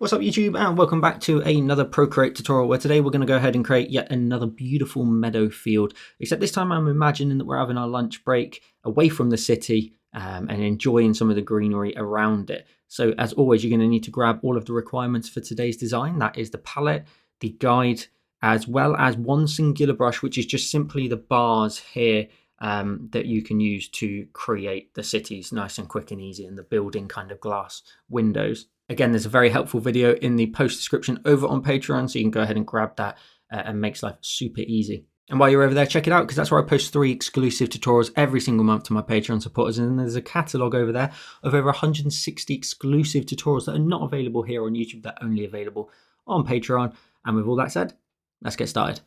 What's up YouTube, and welcome back to another Procreate tutorial where today we're going to go ahead and create yet another beautiful meadow field, except this time I'm imagining that we're having our lunch break away from the city and enjoying some of the greenery around it. So as always, you're going to need to grab all of the requirements for today's design. That is the palette, the guide, as well as one singular brush, which is just simply the bars here that you can use to create the cities nice and quick and easy, and the building kind of glass windows. Again, there's a very helpful video in the post description over on Patreon, so you can go ahead and grab that and makes life super easy. And while you're over there, check it out, because that's where I post 3 exclusive tutorials every single month to my Patreon supporters. And there's a catalogue over there of over 160 exclusive tutorials that are not available here on YouTube, that are only available on Patreon. And with all that said, let's get started.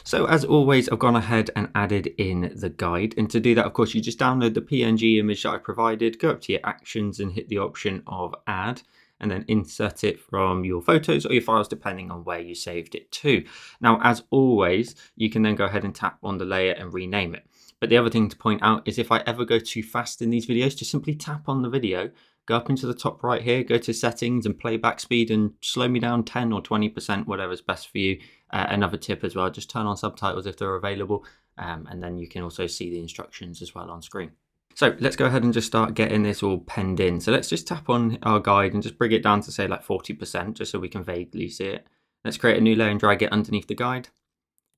So as always, I've gone ahead and added in the guide. And to do that, of course, you just download the PNG image that I provided, go up to your actions and hit the option of add, and then insert it from your photos or your files, depending on where you saved it to. Now, as always, you can then go ahead and tap on the layer and rename it. But the other thing to point out is if I ever go too fast in these videos, just simply tap on the video, go up into the top right here, go to settings and playback speed, and slow me down 10 or 20%, whatever's best for you. Another tip as well, just turn on subtitles if they're available, and then you can also see the instructions as well on screen. So let's go ahead and just start getting this all penned in. So let's just tap on our guide and just bring it down to say like 40%, just so we can vaguely see it. Let's create a new layer and drag it underneath the guide.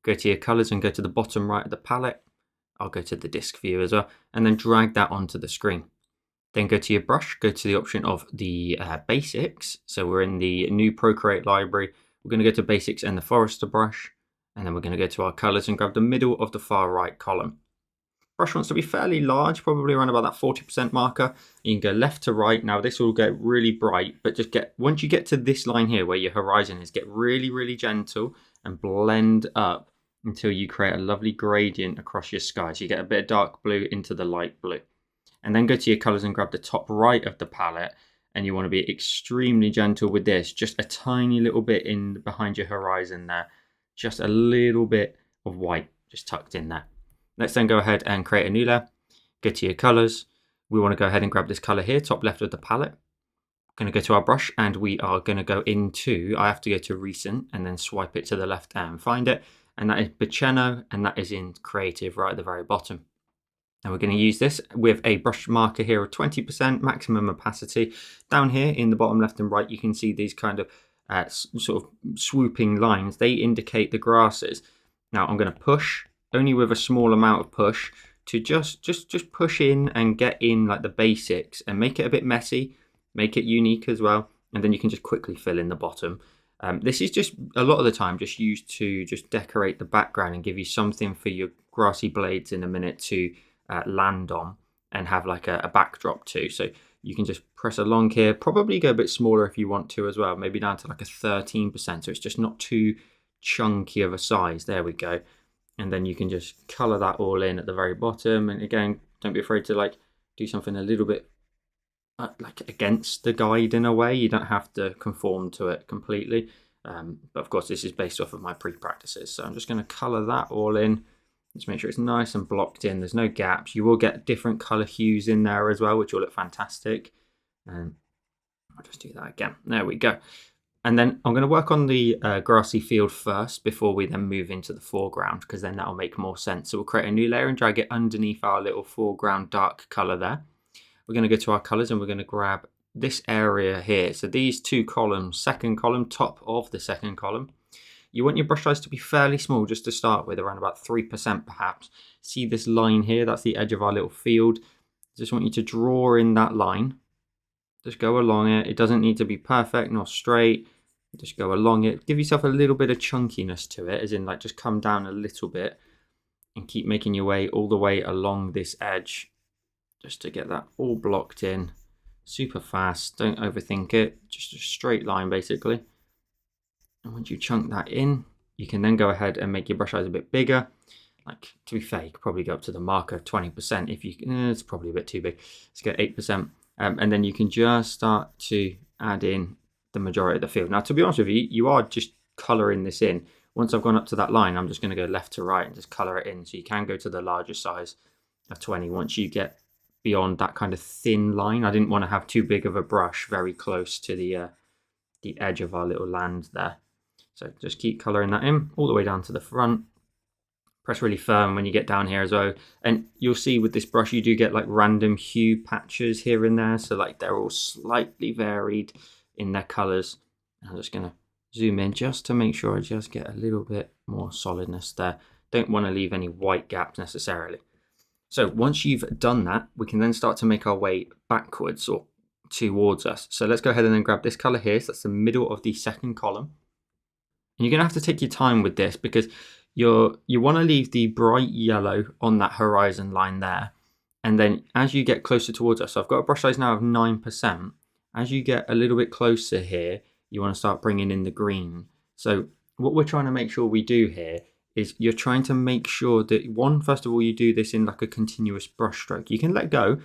Go to your colors and go to the bottom right of the palette. I'll go to the disk view as well, and then drag that onto the screen. Then go to your brush, go to the option of the basics. So we're in the new Procreate library. We're going to go to basics and the forester brush, and then we're going to go to our colors and grab the middle of the far right column. Brush wants to be fairly large, probably around about that 40% marker. You can go left to right. Now this will get really bright, but just once you get to this line here where your horizon is, get really, really gentle and blend up until you create a lovely gradient across your sky. So you get a bit of dark blue into the light blue. And then go to your colors and grab the top right of the palette. And you want to be extremely gentle with this, just a tiny little bit in behind your horizon there. Just a little bit of white just tucked in there. Let's then go ahead and create a new layer. Go to your colors. We want to go ahead and grab this color here, top left of the palette. We're going to go to our brush, and we are going to go into, I have to go to recent and then swipe it to the left and find it. And that is Baceno, and that is in creative right at the very bottom. And we're going to use this with a brush marker here of 20% maximum opacity. Down here in the bottom left and right, you can see these kind of sort of swooping lines. They indicate the grasses. Now I'm going to push, only with a small amount of push, to just push in and get in like the basics and make it a bit messy, make it unique as well. And then you can just quickly fill in the bottom. This is just a lot of the time just used to just decorate the background and give you something for your grassy blades in a minute to land on and have like a backdrop too. So you can just press along here, probably go a bit smaller if you want to as well, maybe down to like a 13%, so it's just not too chunky of a size. There we go. And then you can just color that all in at the very bottom. And again, don't be afraid to like do something a little bit like against the guide in a way. You don't have to conform to it completely, but of course this is based off of my pre-practices. So I'm just going to color that all in. Just make sure it's nice and blocked in. There's no gaps. You will get different color hues in there as well, which will look fantastic. And I'll just do that again. There we go. And then I'm going to work on the grassy field first before we then move into the foreground, because then that'll make more sense. So we'll create a new layer and drag it underneath our little foreground dark color there. We're going to go to our colors and we're going to grab this area here. So these two columns, second column, top of the second column. You want your brush size to be fairly small just to start with, around about 3% perhaps. See this line here? That's the edge of our little field. Just want you to draw in that line. Just go along it. It doesn't need to be perfect nor straight. Just go along it. Give yourself a little bit of chunkiness to it, as in like just come down a little bit and keep making your way all the way along this edge just to get that all blocked in super fast. Don't overthink it. Just a straight line basically. And once you chunk that in, you can then go ahead and make your brush size a bit bigger. Like, to be fair, you could probably go up to the marker of 20% if you it's probably a bit too big. Let's go 8%. And then you can just start to add in the majority of the field. Now, to be honest with you, you are just coloring this in. Once I've gone up to that line, I'm just going to go left to right and just color it in. So you can go to the larger size of 20 once you get beyond that kind of thin line. I didn't want to have too big of a brush very close to the the edge of our little land there. So just keep colouring that in all the way down to the front. Press really firm when you get down here as well. And you'll see with this brush, you do get like random hue patches here and there. So like they're all slightly varied in their colours. I'm just going to zoom in just to make sure I just get a little bit more solidness there. Don't want to leave any white gaps necessarily. So once you've done that, we can then start to make our way backwards or towards us. So let's go ahead and then grab this colour here. So that's the middle of the second column. And you're going to have to take your time with this because you want to leave the bright yellow on that horizon line there. And then as you get closer towards us, so I've got a brush size now of 9%. As you get a little bit closer here, you want to start bringing in the green. So what we're trying to make sure we do here is you're trying to make sure that, one, first of all, you do this in like a continuous brush stroke. You can let go,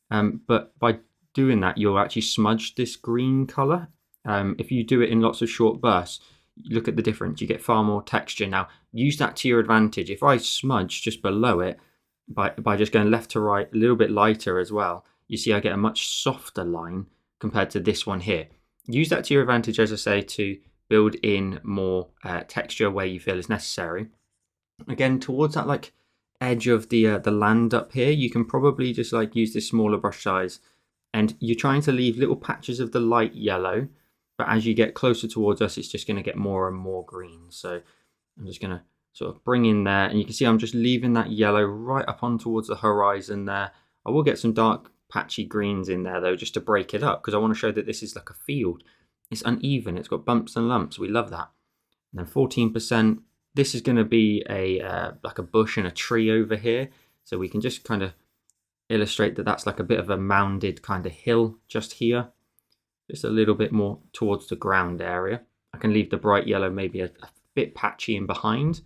but by doing that, you'll actually smudge this green color. If you do it in lots of short bursts, look at the difference. You get far more texture. Now, use that to your advantage. If I smudge just below it, by just going left to right, a little bit lighter as well, you see I get a much softer line compared to this one here. Use that to your advantage, as I say, to build in more texture where you feel is necessary. Again, towards that like edge of the land up here, you can probably just like use this smaller brush size, and you're trying to leave little patches of the light yellow, but as you get closer towards us, it's just going to get more and more green. So I'm just going to sort of bring in there, and you can see I'm just leaving that yellow right up on towards the horizon there. I will get some dark patchy greens in there though, just to break it up, because I want to show that this is like a field. It's uneven, it's got bumps and lumps, we love that. And then 14%, this is going to be a like a bush and a tree over here, so we can just kind of illustrate that that's like a bit of a mounded kind of hill just here, just a little bit more towards the ground area. I can leave the bright yellow maybe a bit patchy in behind.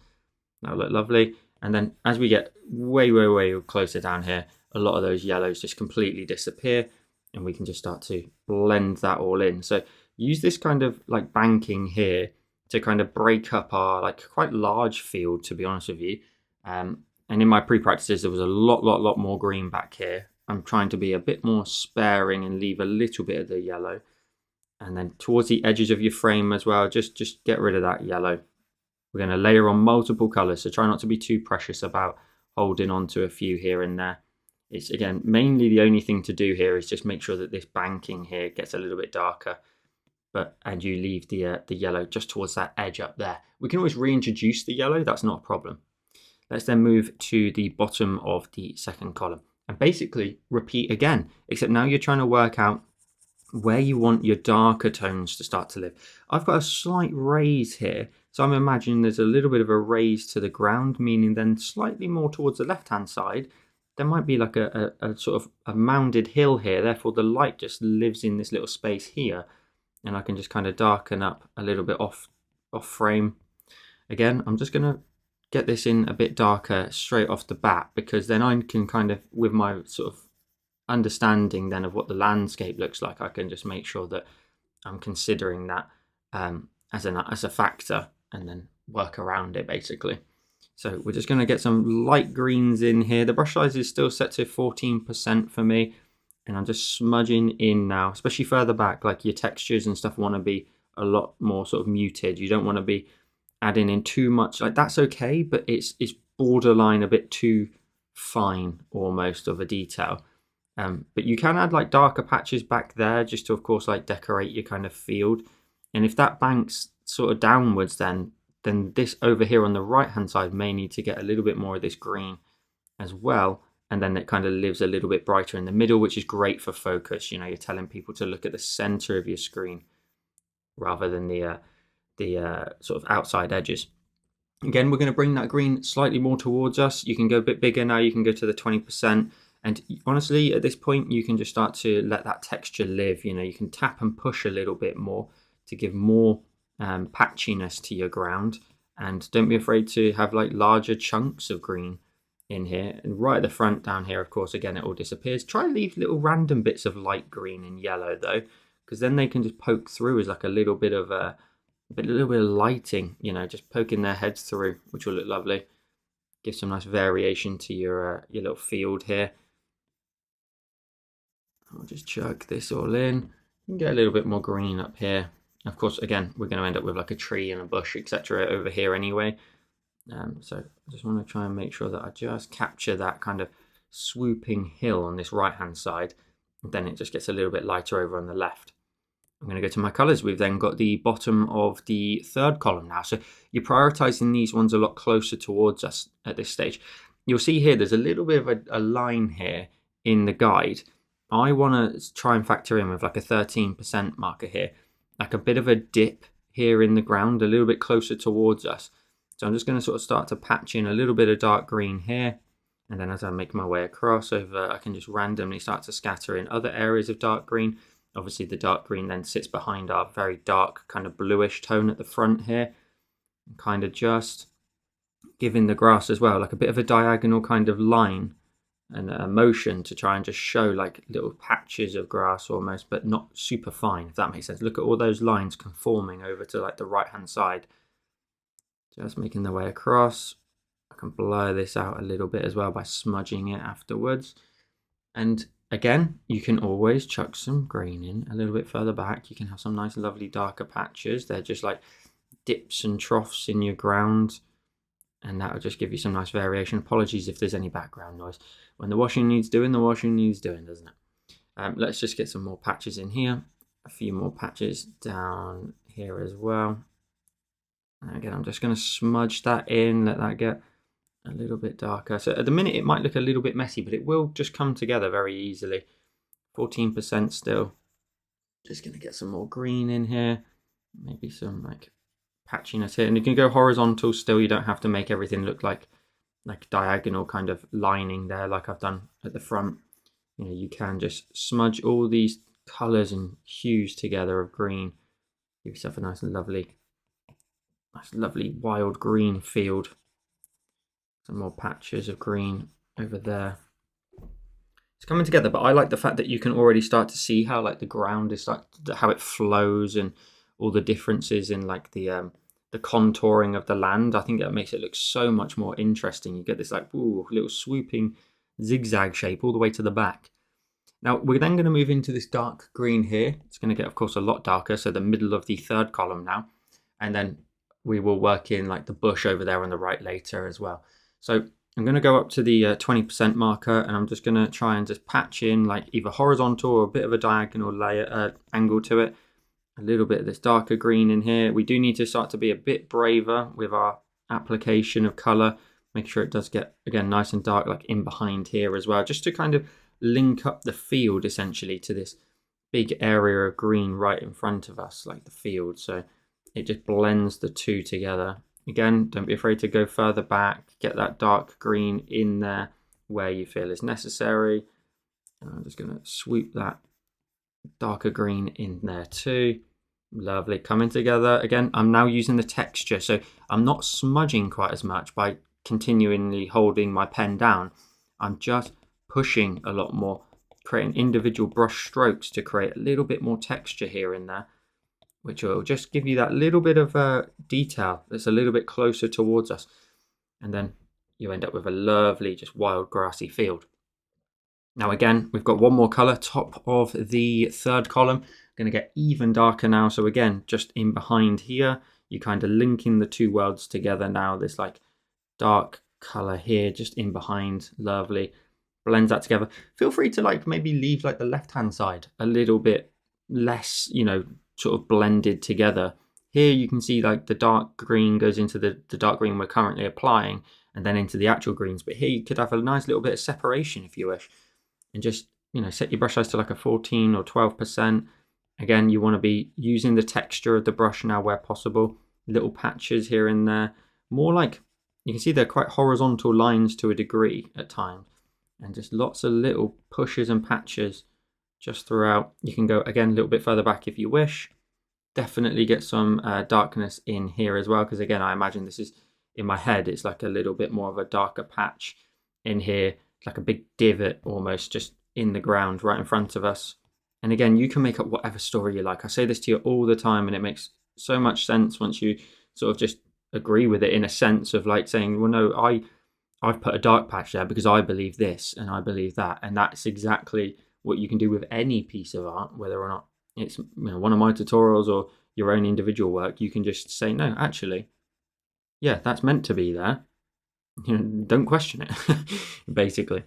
That'll look lovely. And then as we get way closer down here, a lot of those yellows just completely disappear, and we can just start to blend that all in. So use this kind of like banking here to kind of break up our like quite large field, to be honest with you. And in my pre-practices, there was a lot more green back here. I'm trying to be a bit more sparing and leave a little bit of the yellow. And then towards the edges of your frame as well, just get rid of that yellow. We're going to layer on multiple colors, so try not to be too precious about holding on to a few here and there. It's, again, mainly the only thing to do here is just make sure that this banking here gets a little bit darker, and you leave the yellow just towards that edge up there. We can always reintroduce the yellow, that's not a problem. Let's then move to the bottom of the second column and basically repeat again, except now you're trying to work out where you want your darker tones to start to live. I've got a slight raise here, so I'm imagining there's a little bit of a raise to the ground, meaning then slightly more towards the left hand side there might be like a sort of a mounded hill here, therefore the light just lives in this little space here, and I can just kind of darken up a little bit off frame. Again, I'm just going to get this in a bit darker straight off the bat, because then I can kind of, with my sort of understanding then of what the landscape looks like, I can just make sure that I'm considering that as a factor and then work around it basically. So we're just going to get some light greens in here. The brush size is still set to 14% for me, and I'm just smudging in now, especially further back, like your textures and stuff want to be a lot more sort of muted. You don't want to be adding in too much, like that's okay, but it's borderline a bit too fine almost of a detail. But you can add like darker patches back there just to, of course, like decorate your kind of field. And if that banks sort of downwards, then this over here on the right hand side may need to get a little bit more of this green as well, and then it kind of lives a little bit brighter in the middle, which is great for focus. You know, you're telling people to look at the center of your screen rather than the sort of outside edges. Again, we're going to bring that green slightly more towards us. You can go a bit bigger now, you can go to the 20%, and honestly at this point you can just start to let that texture live. You know, you can tap and push a little bit more to give more patchiness to your ground, and don't be afraid to have like larger chunks of green in here. And right at the front down here, of course, again, it all disappears. Try and leave little random bits of light green and yellow though, because then they can just poke through as like a little bit of lighting, you know, just poking their heads through, which will look lovely. Give some nice variation to your little field here. I'll just chug this all in and get a little bit more green up here. Of course, again, we're going to end up with like a tree and a bush, etc. over here anyway. So I just want to try and make sure that I just capture that kind of swooping hill on this right hand side. And then it just gets a little bit lighter over on the left. I'm going to go to my colors. We've then got the bottom of the third column now. So you're prioritizing these ones a lot closer towards us at this stage. You'll see here there's a little bit of a line here in the guide. I want to try and factor in with like a 13% marker here, like a bit of a dip here in the ground, a little bit closer towards us. So I'm just going to sort of start to patch in a little bit of dark green here. And then as I make my way across over, I can just randomly start to scatter in other areas of dark green. Obviously the dark green then sits behind our very dark kind of bluish tone at the front here. And kind of just giving the grass as well, like a bit of a diagonal kind of line and a motion to try and just show like little patches of grass almost, but not super fine, if that makes sense. Look at all those lines conforming over to like the right hand side. Just making their way across. I can blur this out a little bit as well by smudging it afterwards. And again, you can always chuck some green in a little bit further back. You can have some nice lovely darker patches. They're just like dips and troughs in your ground. And that will just give you some nice variation. Apologies if there's any background noise. When the washing needs doing, the washing needs doing, doesn't it? Let's just get some more patches in here. A few more patches down here as well. And again, I'm just going to smudge that in, let that get a little bit darker. So at the minute, it might look a little bit messy, but it will just come together very easily. 14% still. Just going to get some more green in here. Maybe some like patchiness here. And you can go horizontal still. You don't have to make everything look like diagonal kind of lining there like I've done at the front. You know, you can just smudge all these colors and hues together of green. Give yourself a nice lovely wild green field. Some more patches of green over there. It's coming together, but I like the fact that you can already start to see how like the ground is like how it flows and all the differences in like the contouring of the land. I think that makes it look so much more interesting. You get this like little swooping zigzag shape all the way to the back. Now we're then going to move into this dark green here. It's going to get, of course, a lot darker. So the middle of the third column now, and then we will work in like the bush over there on the right later as well. So I'm going to go up to the 20% marker, and I'm just going to try and just patch in like either horizontal or a bit of a diagonal layer angle to it. A little bit of this darker green in here. We do need to start to be a bit braver with our application of color. Make sure it does get, again, nice and dark like in behind here as well, just to kind of link up the field essentially to this big area of green right in front of us, like the field. So it just blends the two together. Again, don't be afraid to go further back, get that dark green in there where you feel is necessary. And I'm just going to swoop that darker green in there too. Lovely, coming together. Again, I'm now using the texture, so I'm not smudging quite as much by continually holding my pen down. I'm just pushing a lot more, creating individual brush strokes to create a little bit more texture here and there, which will just give you that little bit of detail that's a little bit closer towards us. And then you end up with a lovely, just wild grassy field. Now again, we've got one more color, top of the third column. Going to get even darker now. So again, just in behind here, you kind of linking the two worlds together now. This like dark color here, just in behind, lovely. Blends that together. Feel free to like maybe leave like the left-hand side a little bit less, you know, sort of blended together. Here you can see like the dark green goes into the dark green we're currently applying and then into the actual greens. But here you could have a nice little bit of separation if you wish. And just, you know, set your brush size to like a 14 or 12%. Again, you want to be using the texture of the brush now where possible. Little patches here and there. More like, you can see they're quite horizontal lines to a degree at times. And just lots of little pushes and patches just throughout. You can go, again, a little bit further back if you wish. Definitely get some darkness in here as well. Because again, I imagine this is, in my head, it's like a little bit more of a darker patch in here. Like a big divot almost just in the ground right in front of us. And again, you can make up whatever story you like. I say this to you all the time, and it makes so much sense once you sort of just agree with it, in a sense of like saying, well, no, I've put a dark patch there because I believe this and I believe that. And that's exactly what you can do with any piece of art, whether or not it's, you know, one of my tutorials or your own individual work, you can just say, no, actually, yeah, that's meant to be there. You know, don't question it, basically.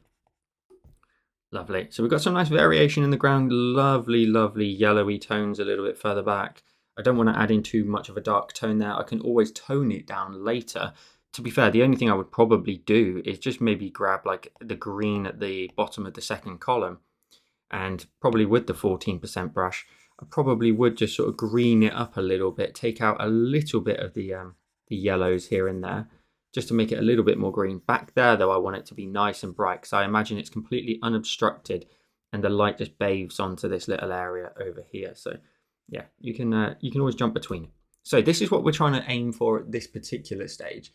Lovely. So we've got some nice variation in the ground. Lovely, lovely yellowy tones a little bit further back. I don't want to add in too much of a dark tone there. I can always tone it down later. To be fair, the only thing I would probably do is just maybe grab like the green at the bottom of the second column, and probably with the 14% brush, I probably would just sort of green it up a little bit, take out a little bit of the yellows here and there, just to make it a little bit more green. Back there though, I want it to be nice and bright, because I imagine it's completely unobstructed and the light just bathes onto this little area over here. So yeah, you can always jump between it. So this is what we're trying to aim for at this particular stage.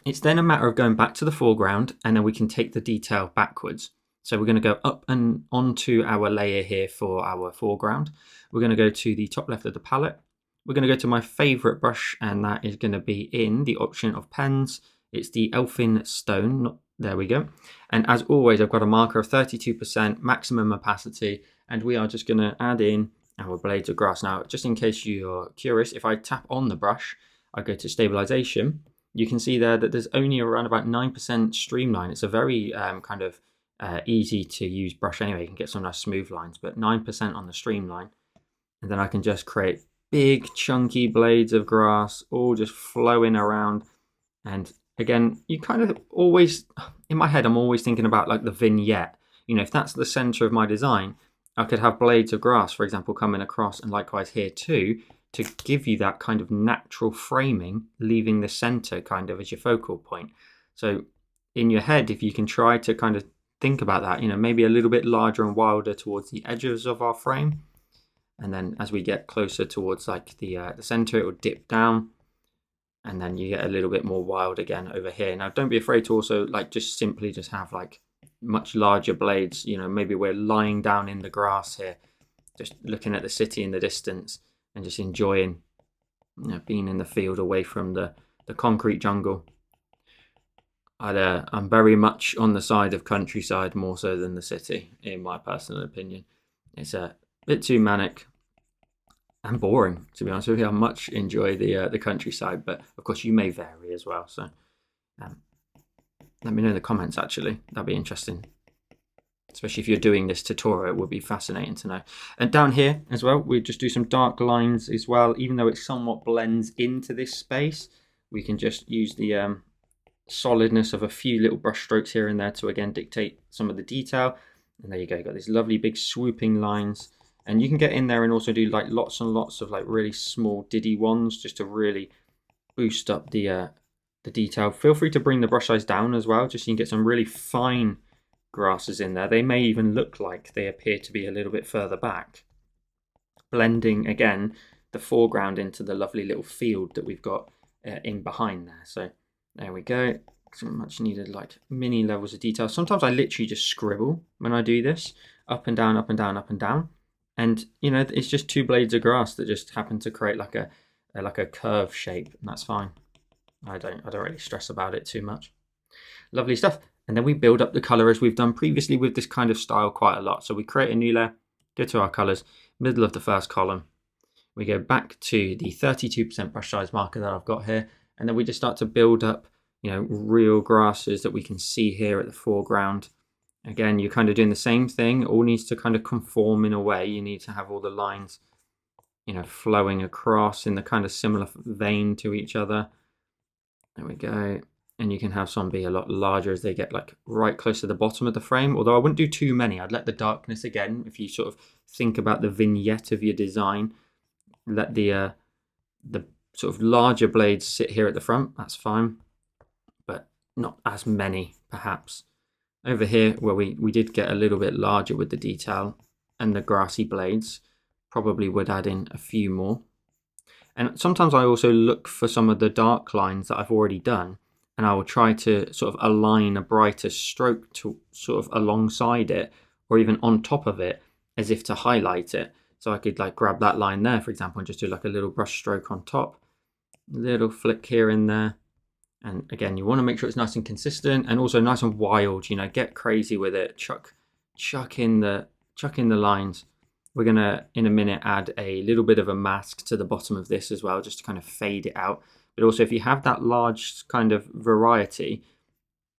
It's then a matter of going back to the foreground, and then we can take the detail backwards. So we're going to go up and onto our layer here for our foreground. We're going to go to the top left of the palette. We're going to go to my favorite brush, and that is going to be in the option of pens. It's the Elfin Stone. There we go. And as always, I've got a marker of 32% maximum opacity, and we are just going to add in our blades of grass. Now, just in case you're curious, if I tap on the brush, I go to stabilization, you can see there that there's only around about 9% streamline. It's a very kind of easy to use brush anyway. You can get some nice smooth lines, but 9% on the streamline. And then I can just create big chunky blades of grass all just flowing around. And again, you kind of always, in my head, I'm always thinking about like the vignette. You know, if that's the center of my design, I could have blades of grass, for example, coming across, and likewise here too, to give you that kind of natural framing, leaving the center kind of as your focal point. So in your head, if you can try to kind of think about that, you know, maybe a little bit larger and wilder towards the edges of our frame, and then as we get closer towards like the center, it will dip down, and then you get a little bit more wild again over here. Now, don't be afraid to also like just simply just have like much larger blades. You know, maybe we're lying down in the grass here, just looking at the city in the distance and just enjoying, you know, being in the field away from the concrete jungle. I'm very much on the side of countryside more so than the city, in my personal opinion. It's a bit too manic and boring, to be honest with you. I much enjoy the countryside, but of course you may vary as well. So let me know in the comments, actually. That'd be interesting. Especially if you're doing this tutorial, it would be fascinating to know. And down here as well, we just do some dark lines as well. Even though it somewhat blends into this space, we can just use the solidness of a few little brush strokes here and there to again dictate some of the detail. And there you go, you've got these lovely big swooping lines. And you can get in there and also do like lots and lots of like really small diddy ones just to really boost up the detail. Feel free to bring the brush size down as well, just so you can get some really fine grasses in there. They may even look like they appear to be a little bit further back, blending again the foreground into the lovely little field that we've got in behind there. So there we go. So much needed like mini levels of detail. Sometimes I literally just scribble when I do this, up and down, up and down, up and down. And you know, it's just two blades of grass that just happen to create like a curve shape, and that's fine. I don't really stress about it too much. Lovely stuff. And then we build up the color as we've done previously with this kind of style quite a lot. So we create a new layer, go to our colors, middle of the first column. We go back to the 32% brush size marker that I've got here. And then we just start to build up, you know, real grasses that we can see here at the foreground. Again, you're kind of doing the same thing. It all needs to kind of conform in a way. You need to have all the lines, you know, flowing across in the kind of similar vein to each other. There we go. And you can have some be a lot larger as they get like right close to the bottom of the frame. Although I wouldn't do too many. I'd let the darkness again, if you sort of think about the vignette of your design, let the sort of larger blades sit here at the front. That's fine, but not as many perhaps. Over here where we did get a little bit larger with the detail and the grassy blades, probably would add in a few more. And sometimes I also look for some of the dark lines that I've already done, and I will try to sort of align a brighter stroke to sort of alongside it, or even on top of it, as if to highlight it. So I could like grab that line there, for example, and just do like a little brush stroke on top, little flick here and there. And again, you want to make sure it's nice and consistent and also nice and wild, you know, get crazy with it, chuck in the lines. We're going to, in a minute, add a little bit of a mask to the bottom of this as well, just to kind of fade it out. But also, if you have that large kind of variety,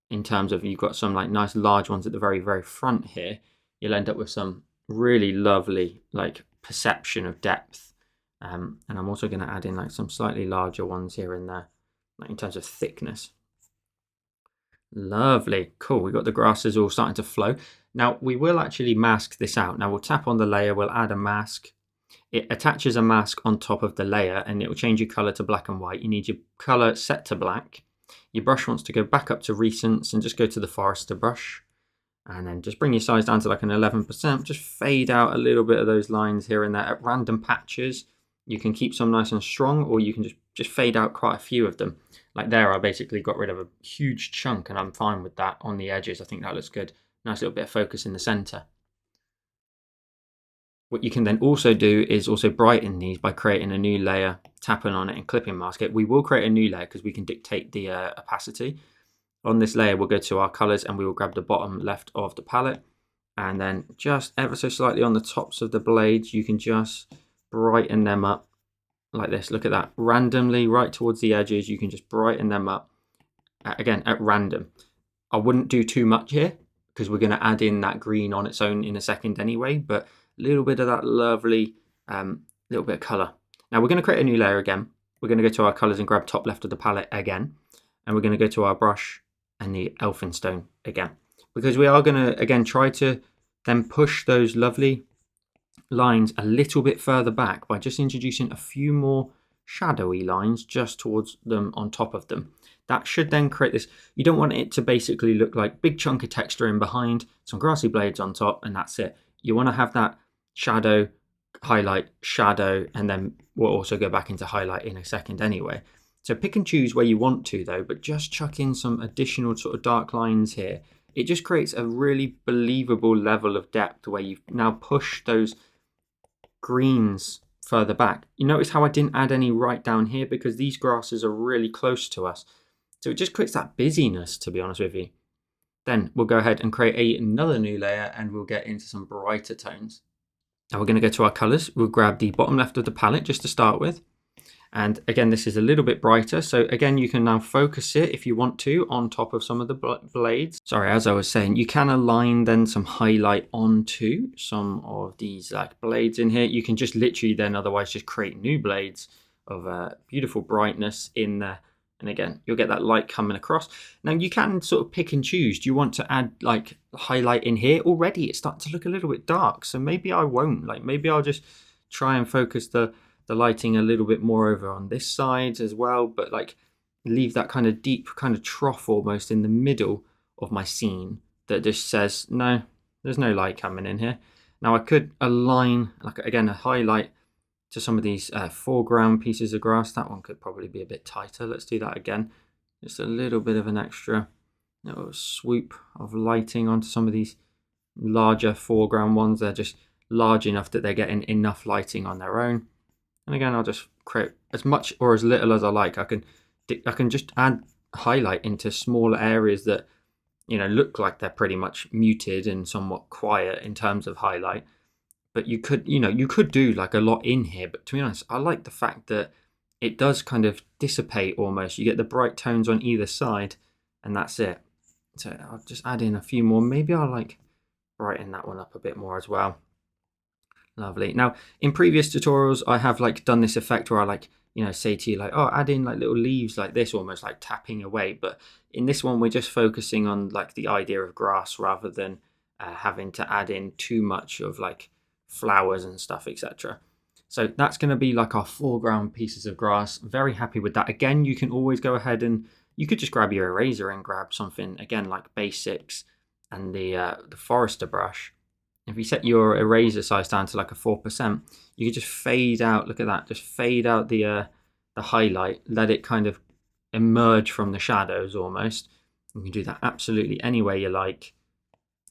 in terms of you've got some like nice large ones at the very, very front here, you'll end up with some really lovely like perception of depth. And I'm also going to add in like some slightly larger ones here and there, like in terms of thickness. Lovely, cool. We've got the grasses all starting to flow. Now we will actually mask this out. Now we'll tap on the layer, we'll add a mask. It attaches a mask on top of the layer and it will change your color to black and white. You need your color set to black. Your brush wants to go back up to recents and just go to the forester brush. And then just bring your size down to like an 11%. Just fade out a little bit of those lines here and there at random patches. You can keep some nice and strong, or you can just fade out quite a few of them. Like there, I basically got rid of a huge chunk and I'm fine with that on the edges. I think that looks good. Nice little bit of focus in the center. What you can then also do is also brighten these by creating a new layer, tapping on it and clipping mask it. We will create a new layer because we can dictate the opacity. On this layer, we'll go to our colors and we will grab the bottom left of the palette. And then just ever so slightly on the tops of the blades, you can just brighten them up like this. Look at that. Randomly right towards the edges, you can just brighten them up, again, at random. I wouldn't do too much here because we're going to add in that green on its own in a second anyway, but a little bit of that lovely little bit of color. Now we're going to create a new layer again. We're going to go to our colors and grab top left of the palette again. And we're going to go to our brush and the elphinstone again. Because we are going to, again, try to then push those lovely lines a little bit further back by just introducing a few more shadowy lines just towards them on top of them. That should then create this, you don't want it to basically look like big chunk of texture in behind, some grassy blades on top, and that's it. You want to have that shadow, highlight, shadow, and then we'll also go back into highlight in a second anyway. So pick and choose where you want to though, but just chuck in some additional sort of dark lines here. It just creates a really believable level of depth where you've now pushed those greens further back. You notice how I didn't add any right down here because these grasses are really close to us. So it just creates that busyness, to be honest with you. Then we'll go ahead and create another new layer and we'll get into some brighter tones. Now we're going to go to our colors. We'll grab the bottom left of the palette just to start with. And again, this is a little bit brighter. So again, you can now focus it if you want to on top of some of the blades. Sorry, as I was saying, you can align then some highlight onto some of these like blades in here. You can just literally then otherwise just create new blades of beautiful brightness in there. And again, you'll get that light coming across. Now you can sort of pick and choose. Do you want to add like highlight in here? Already it's starting to look a little bit dark. So maybe I won't. Like maybe I'll just try and focus the lighting a little bit more over on this side as well. But like leave that kind of deep kind of trough almost in the middle of my scene that just says, no, there's no light coming in here. Now I could align like again a highlight to some of these foreground pieces of grass. That one could probably be a bit tighter. Let's do that again. Just a little bit of an extra little swoop of lighting onto some of these larger foreground ones. They're just large enough that they're getting enough lighting on their own. And again, I'll just create as much or as little as I like. I can just add highlight into smaller areas that, you know, look like they're pretty much muted and somewhat quiet in terms of highlight. But you could, you know, you could do like a lot in here. But to be honest, I like the fact that it does kind of dissipate almost. You get the bright tones on either side and that's it. So I'll just add in a few more. Maybe I'll like brighten that one up a bit more as well. Lovely. Now, in previous tutorials, I have like done this effect where I like, you know, say to you like, oh, add in like little leaves like this, almost like tapping away. But in this one, we're just focusing on like the idea of grass rather than having to add in too much of like flowers and stuff, etc. So that's going to be like our foreground pieces of grass. Very happy with that. Again, you can always go ahead and you could just grab your eraser and grab something again like basics and the forester brush. If you set your eraser size down to like a 4%, you can just fade out. Look at that, just fade out the highlight, let it kind of emerge from the shadows almost. You can do that absolutely any way you like.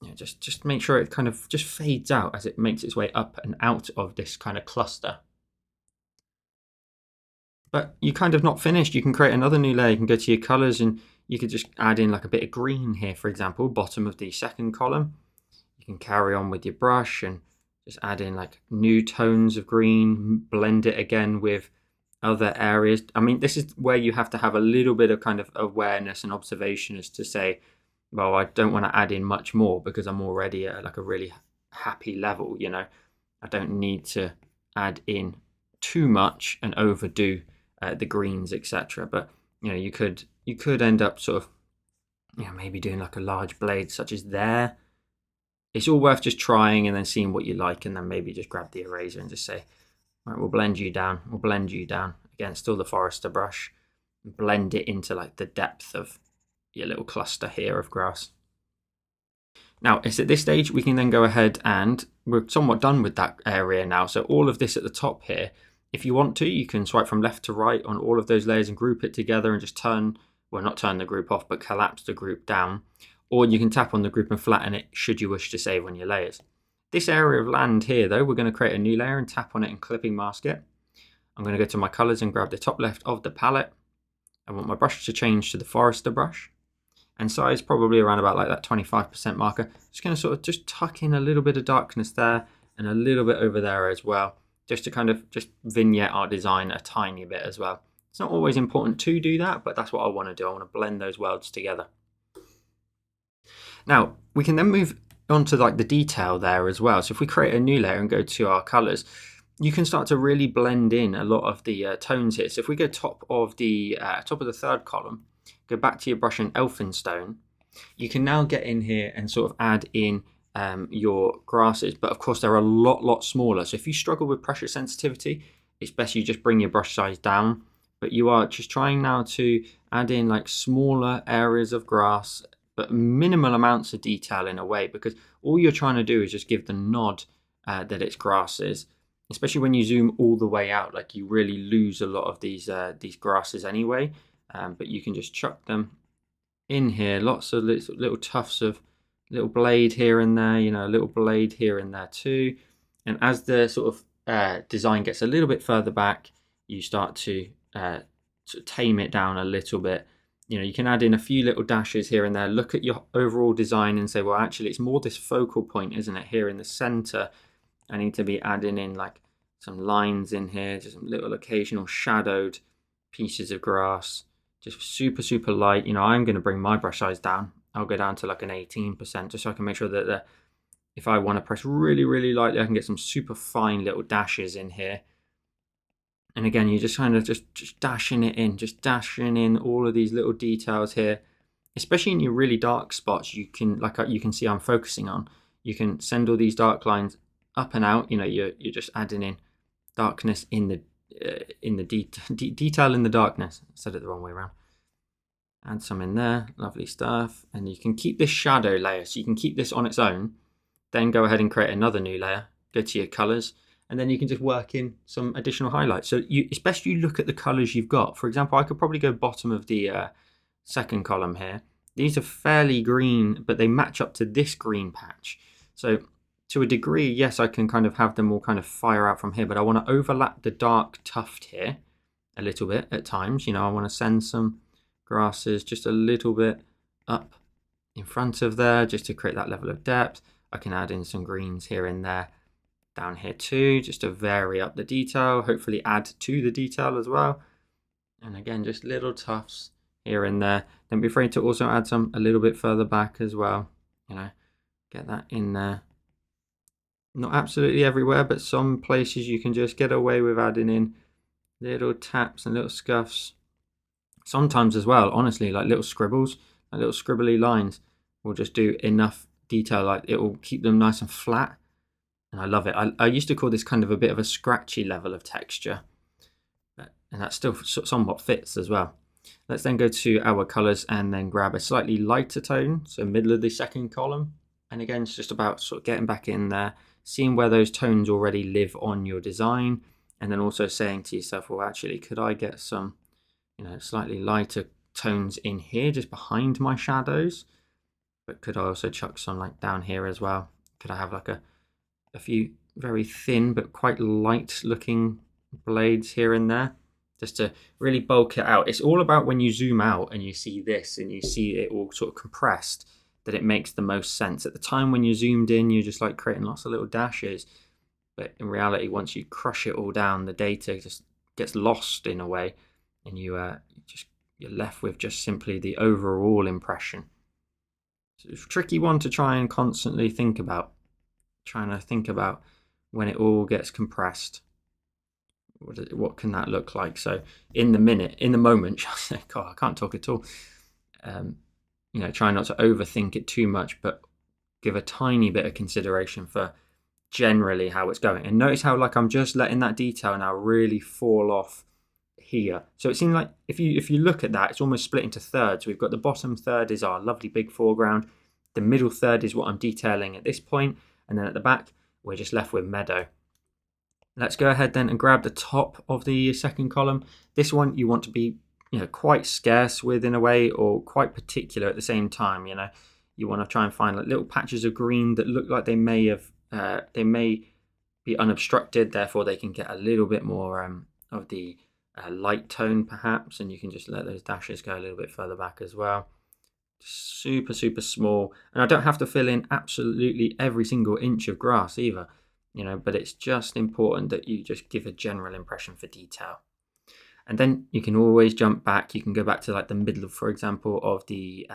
Yeah, just make sure it kind of just fades out as it makes its way up and out of this kind of cluster. But you're kind of not finished. You can create another new layer. You can go to your colors and you could just add in like a bit of green here, for example, bottom of the second column. You can carry on with your brush and just add in like new tones of green, blend it again with other areas. I mean, this is where you have to have a little bit of kind of awareness and observation as to say, well, I don't want to add in much more because I'm already at like a really happy level, you know. I don't need to add in too much and overdo the greens, etc. But you know, you could end up sort of, you know, maybe doing like a large blade such as there. It's all worth just trying and then seeing what you like, and then maybe just grab the eraser and just say, right, we'll blend you down. We'll blend you down. Again, still the Forester brush. Blend it into like the depth of your little cluster here of grass. Now, it's at this stage we can then go ahead and we're somewhat done with that area now. So all of this at the top here, if you want to, you can swipe from left to right on all of those layers and group it together and just turn, well, not turn the group off, but collapse the group down. Or you can tap on the group and flatten it should you wish to save on your layers. This area of land here, though, we're going to create a new layer and tap on it and clipping mask it. I'm going to go to my colors and grab the top left of the palette. I want my brush to change to the Forester brush. And size probably around about like that 25% marker. Just going to sort of just tuck in a little bit of darkness there and a little bit over there as well, just to kind of just vignette our design a tiny bit as well. It's not always important to do that, but that's what I want to do. I want to blend those worlds together. Now we can then move on to like the detail there as well. So if we create a new layer and go to our colors, you can start to really blend in a lot of the tones here. So if we go top of the third column, go back to your brush and Elphinstone, you can now get in here and sort of add in your grasses, but of course they're a lot smaller. So if you struggle with pressure sensitivity, it's best you just bring your brush size down, but you are just trying now to add in like smaller areas of grass, but minimal amounts of detail in a way, because all you're trying to do is just give the nod that it's grasses. Especially when you zoom all the way out, like you really lose a lot of these grasses anyway. But you can just chuck them in here. Lots of little tufts of little blade here and there, you know, a little blade here and there too. And as the sort of design gets a little bit further back, you start to sort of tame it down a little bit. You know, you can add in a few little dashes here and there. Look at your overall design and say, well, actually, it's more this focal point, isn't it? Here in the center, I need to be adding in like some lines in here, just some little occasional shadowed pieces of grass, just super light. You know, I'm going to bring my brush size down. I'll go down to like an 18% just so I can make sure that if I want to press really lightly, I can get some super fine little dashes in here. And again, you just kind of just dashing it in, just dashing in all of these little details here, especially in your really dark spots. You can, like you can see I'm focusing on, you can send all these dark lines up and out. You know, you're just adding in darkness in the detail in the darkness. I said it the wrong way around. Add some in there, lovely stuff. And you can keep this shadow layer, so you can keep this on its own. Then go ahead and create another new layer. Go to your colors, and then you can just work in some additional highlights. So it's best you look at the colors you've got. For example, I could probably go bottom of the second column here. These are fairly green, but they match up to this green patch. So to a degree, yes, I can kind of have them all kind of fire out from here, but I want to overlap the dark tuft here a little bit at times. You know, I want to send some grasses just a little bit up in front of there just to create that level of depth. I can add in some greens here and there down here too, just to vary up the detail, hopefully add to the detail as well. And again, just little tufts here and there. Don't be afraid to also add some a little bit further back as well. You know, get that in there. Not absolutely everywhere, but some places you can just get away with adding in little taps and little scuffs. Sometimes as well, honestly, like little scribbles, like little scribbly lines will just do enough detail, like it will keep them nice and flat. And I love it. I used to call this kind of a bit of a scratchy level of texture, and that still somewhat fits as well. Let's then go to our colors and then grab a slightly lighter tone, so middle of the second column. And again, it's just about sort of getting back in there, seeing where those tones already live on your design, and then also saying to yourself, well, actually, could I get some, you know, slightly lighter tones in here just behind my shadows? But could I also chuck some like down here as well? Could I have like a few very thin but quite light looking blades here and there, just to really bulk it out? It's all about when you zoom out and you see this and you see it all sort of compressed, that it makes the most sense. At the time when you're zoomed in, you're just like creating lots of little dashes. But in reality, once you crush it all down, the data just gets lost in a way, and you're left with just simply the overall impression. So it's a tricky one to try and constantly think about, trying to think about when it all gets compressed. What can that look like? So in the moment, God, I can't talk at all. Try not to overthink it too much, but give a tiny bit of consideration for generally how it's going. And notice how I'm just letting that detail now really fall off here. So it seems like if you look at that, it's almost split into thirds. We've got the bottom third is our lovely big foreground. The middle third is what I'm detailing at this point. And then at the back, we're just left with meadow. Let's go ahead then and grab the top of the second column. This one you want to be quite scarce with in a way, or quite particular at the same time. You want to try and find little patches of green that look like they may be unobstructed, therefore they can get a little bit more of the light tone perhaps, and you can just let those dashes go a little bit further back as well. Super small, and I don't have to fill in absolutely every single inch of grass either, but it's just important that you just give a general impression for detail. And then you can always jump back. You can go back to the middle, for example, of the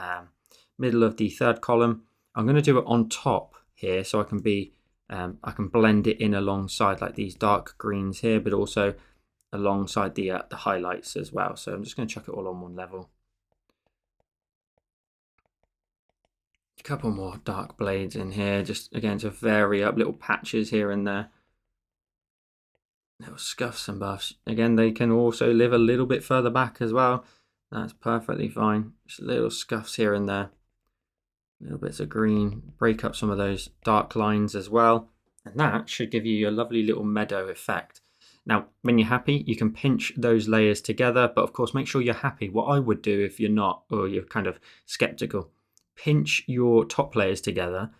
middle of the third column. I'm going to do it on top here, so I can blend it in alongside these dark greens here, but also alongside the highlights as well. So I'm just going to chuck it all on one level. A couple more dark blades in here, just again to vary up little patches here and there. Little scuffs and buffs. Again, they can also live a little bit further back as well. That's perfectly fine. Just little scuffs here and there. Little bits of green. Break up some of those dark lines as well. And that should give you a lovely little meadow effect. Now, when you're happy, you can pinch those layers together. But of course, make sure you're happy. What I would do if you're not, or you're kind of skeptical, pinch your top layers together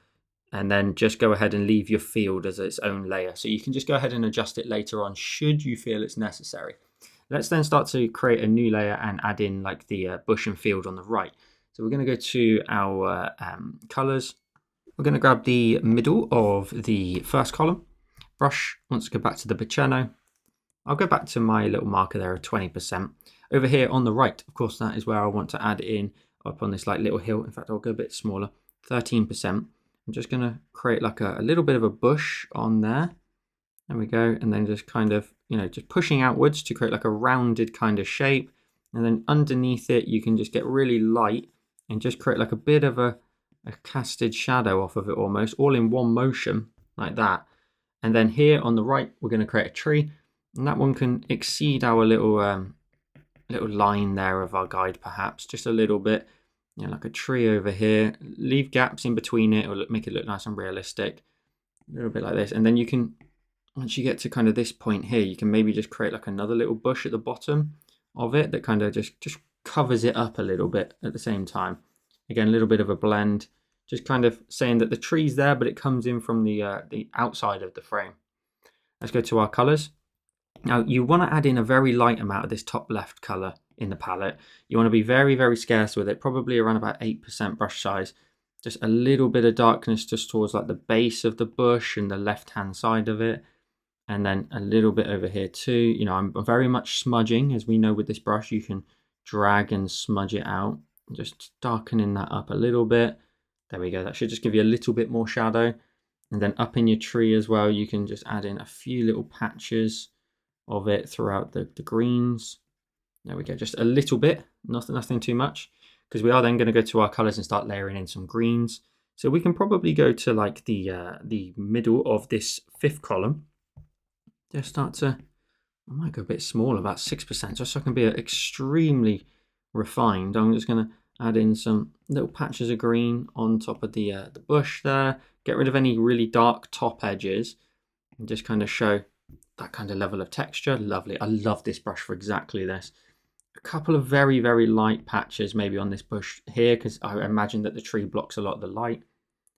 and then just go ahead and leave your field as its own layer. So you can just go ahead and adjust it later on should you feel it's necessary. Let's then start to create a new layer and add in the bush and field on the right. So we're going to go to our colors. We're going to grab the middle of the first column. Brush wants to go back to the Biceno. I'll go back to my little marker there of 20%. Over here on the right, of course, that is where I want to add in up on this little hill. In fact, I'll go a bit smaller, 13%. I'm just going to create a little bit of a bush on there. There we go. And then just kind of, just pushing outwards to create a rounded kind of shape. And then underneath it, you can just get really light and just create a bit of a casted shadow off of it almost, all in one motion like that. And then here on the right, we're going to create a tree. And that one can exceed our little line there of our guide, perhaps just a little bit, like a tree over here. Leave gaps in between it, or make it look nice and realistic. A little bit like this. And then you can, once you get to kind of this point here, you can maybe just create another little bush at the bottom of it that kind of just covers it up a little bit at the same time. Again, a little bit of a blend, just kind of saying that the tree's there, but it comes in from the outside of the frame. Let's go to our colors. Now, you want to add in a very light amount of this top left color in the palette. You want to be very scarce with it, probably around about 8% brush size. Just a little bit of darkness just towards the base of the bush and the left-hand side of it. And then a little bit over here too. I'm very much smudging. As we know with this brush, you can drag and smudge it out. Just darkening that up a little bit. There we go. That should just give you a little bit more shadow. And then up in your tree as well, you can just add in a few little patches of it throughout the greens. There we go, just a little bit, nothing too much, because we are then going to go to our colors and start layering in some greens. So we can probably go to the middle of this fifth column. Just start to, I might go a bit smaller, about 6%, just so I can be extremely refined. I'm just going to add in some little patches of green on top of the bush there. Get rid of any really dark top edges and just kind of show that kind of level of texture. Lovely. I love this brush for exactly this. A couple of very light patches maybe on this bush here, because I imagine that the tree blocks a lot of the light.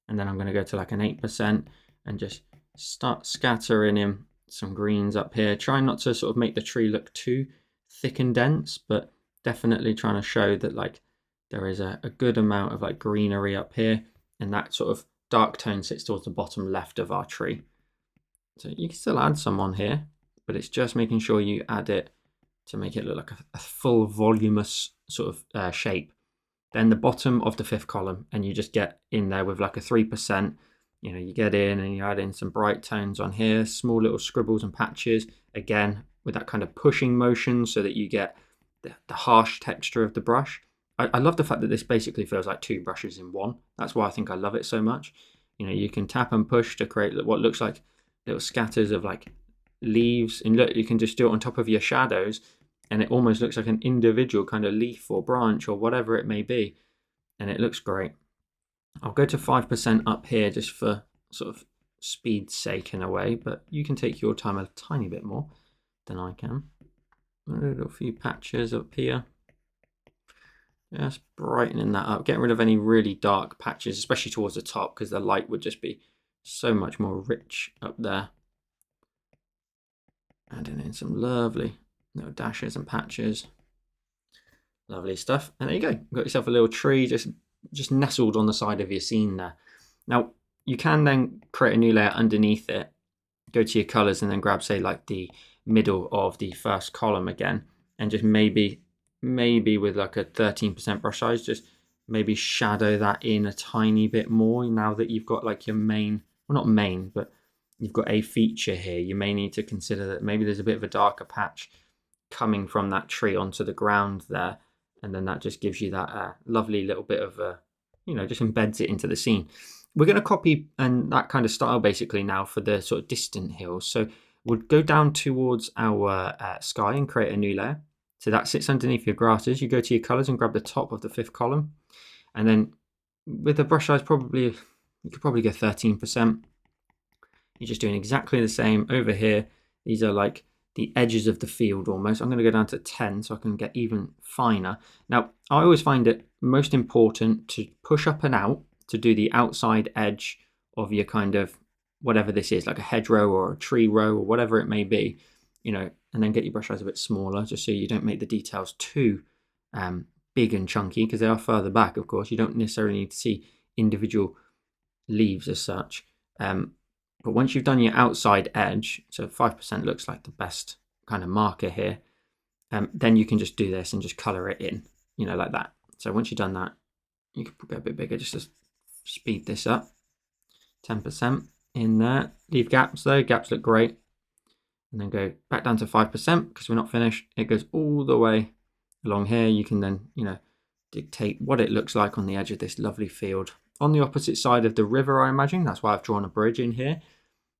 And then I'm going to go to an 8% and just start scattering in some greens up here. Try not to sort of make the tree look too thick and dense, but definitely trying to show that there is a good amount of greenery up here, and that sort of dark tone sits towards the bottom left of our tree. So you can still add some on here, but it's just making sure you add it to make it look like a full voluminous sort of shape. Then the bottom of the fifth column, and you just get in there with like a 3%. You get in and you add in some bright tones on here, small little scribbles and patches, again with that kind of pushing motion so that you get the harsh texture of the brush. I love the fact that this basically feels like two brushes in one. That's why I think I love it so much. You can tap and push to create what looks like little scatters of like leaves, and look, you can just do it on top of your shadows, and it almost looks like an individual kind of leaf or branch or whatever it may be, and it looks great. I'll go to 5% up here just for sort of speed's sake in a way, but you can take your time a tiny bit more than I can. A few patches up here, just brightening that up, getting rid of any really dark patches, especially towards the top, because the light would just be so much more rich up there. Adding in some lovely little dashes and patches. Lovely stuff. And there you go. You've got yourself a little tree just nestled on the side of your scene there. Now, you can then create a new layer underneath it, go to your colors, and then grab, say, like the middle of the first column again, and just maybe with like a 13% brush size, just maybe shadow that in a tiny bit more now that you've got like your main, well, not main, but you've got a feature here. You may need to consider that maybe there's a bit of a darker patch coming from that tree onto the ground there, and then that just gives you that lovely little bit of just embeds it into the scene. We're going to copy and that kind of style basically now for the sort of distant hills. So we'll go down towards our sky and create a new layer. So that sits underneath your grasses. You go to your colors and grab the top of the fifth column, and then with the brush size, you could probably go 13%. You're just doing exactly the same over here. These are like the edges of the field almost. I'm going to go down to 10 so I can get even finer. Now, I always find it most important to push up and out to do the outside edge of your kind of whatever this is, like a hedgerow or a tree row or whatever it may be, and then get your brush size a bit smaller just so you don't make the details too big and chunky, because they are further back, of course. You don't necessarily need to see individual leaves as such. But once you've done your outside edge, so 5% looks like the best kind of marker here, then you can just do this and just color it in, like that. So once you've done that, you can go a bit bigger just to speed this up. 10% in there. Leave gaps though, gaps look great. And then go back down to 5% because we're not finished. It goes all the way along here. You can then, dictate what it looks like on the edge of this lovely field. On the opposite side of the river, I imagine. That's why I've drawn a bridge in here,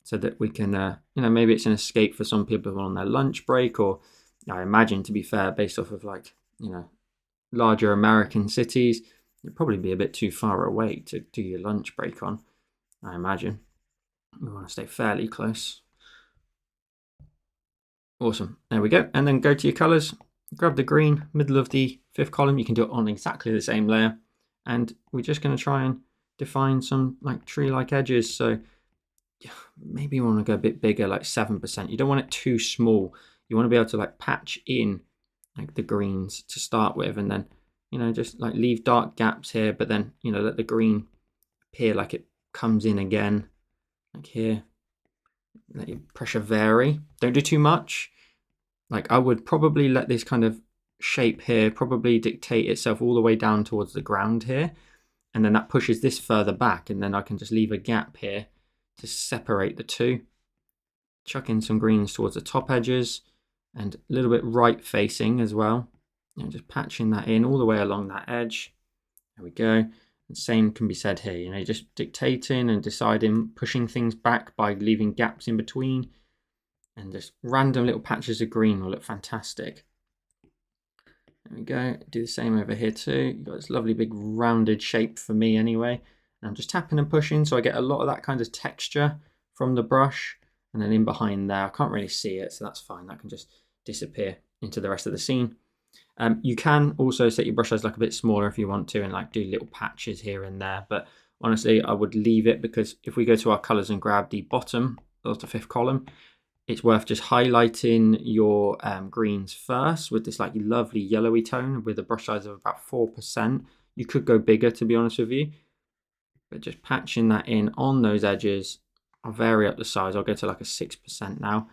so that we can, maybe it's an escape for some people on their lunch break, or I imagine, to be fair, based off of like, larger American cities, it'd probably be a bit too far away to do your lunch break on, I imagine. We want to stay fairly close. Awesome. There we go. And then go to your colors, grab the green, middle of the fifth column. You can do it on exactly the same layer. And we're just going to try and define some like tree-like edges. So maybe you want to go a bit bigger, like 7%. You don't want it too small. You want to be able to like patch in like the greens to start with, and then, just like leave dark gaps here, but then, let the green appear like it comes in again, like here. Let your pressure vary. Don't do too much. Like I would probably let this kind of shape here probably dictate itself all the way down towards the ground here, and then that pushes this further back, and then I can just leave a gap here to separate the two. Chuck in some greens towards the top edges and a little bit right facing as well, and just patching that in all the way along that edge. There we go. The same can be said here, just dictating and deciding, pushing things back by leaving gaps in between, and just random little patches of green will look fantastic. There we go. Do the same over here too. You've got this lovely big rounded shape for me anyway. And I'm just tapping and pushing so I get a lot of that kind of texture from the brush. And then in behind there, I can't really see it, so that's fine. That can just disappear into the rest of the scene. You can also set your brush size like a bit smaller if you want to, and like do little patches here and there. But honestly, I would leave it, because if we go to our colors and grab the bottom of the fifth column, it's worth just highlighting your greens first with this like lovely yellowy tone with a brush size of about 4%. You could go bigger, to be honest with you, but just patching that in on those edges I'll vary up the size. I'll go to like a 6% now.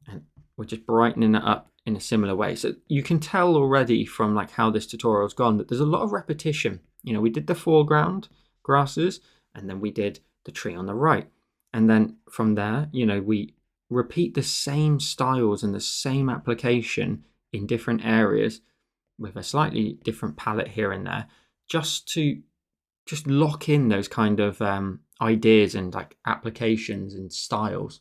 And we're just brightening it up in a similar way. So you can tell already from like how this tutorial's gone that there's a lot of repetition. You know, we did the foreground grasses, and then we did the tree on the right. And then from there, you know, we repeat the same styles and the same application in different areas with a slightly different palette here and there, just to lock in those kind of ideas and like applications and styles.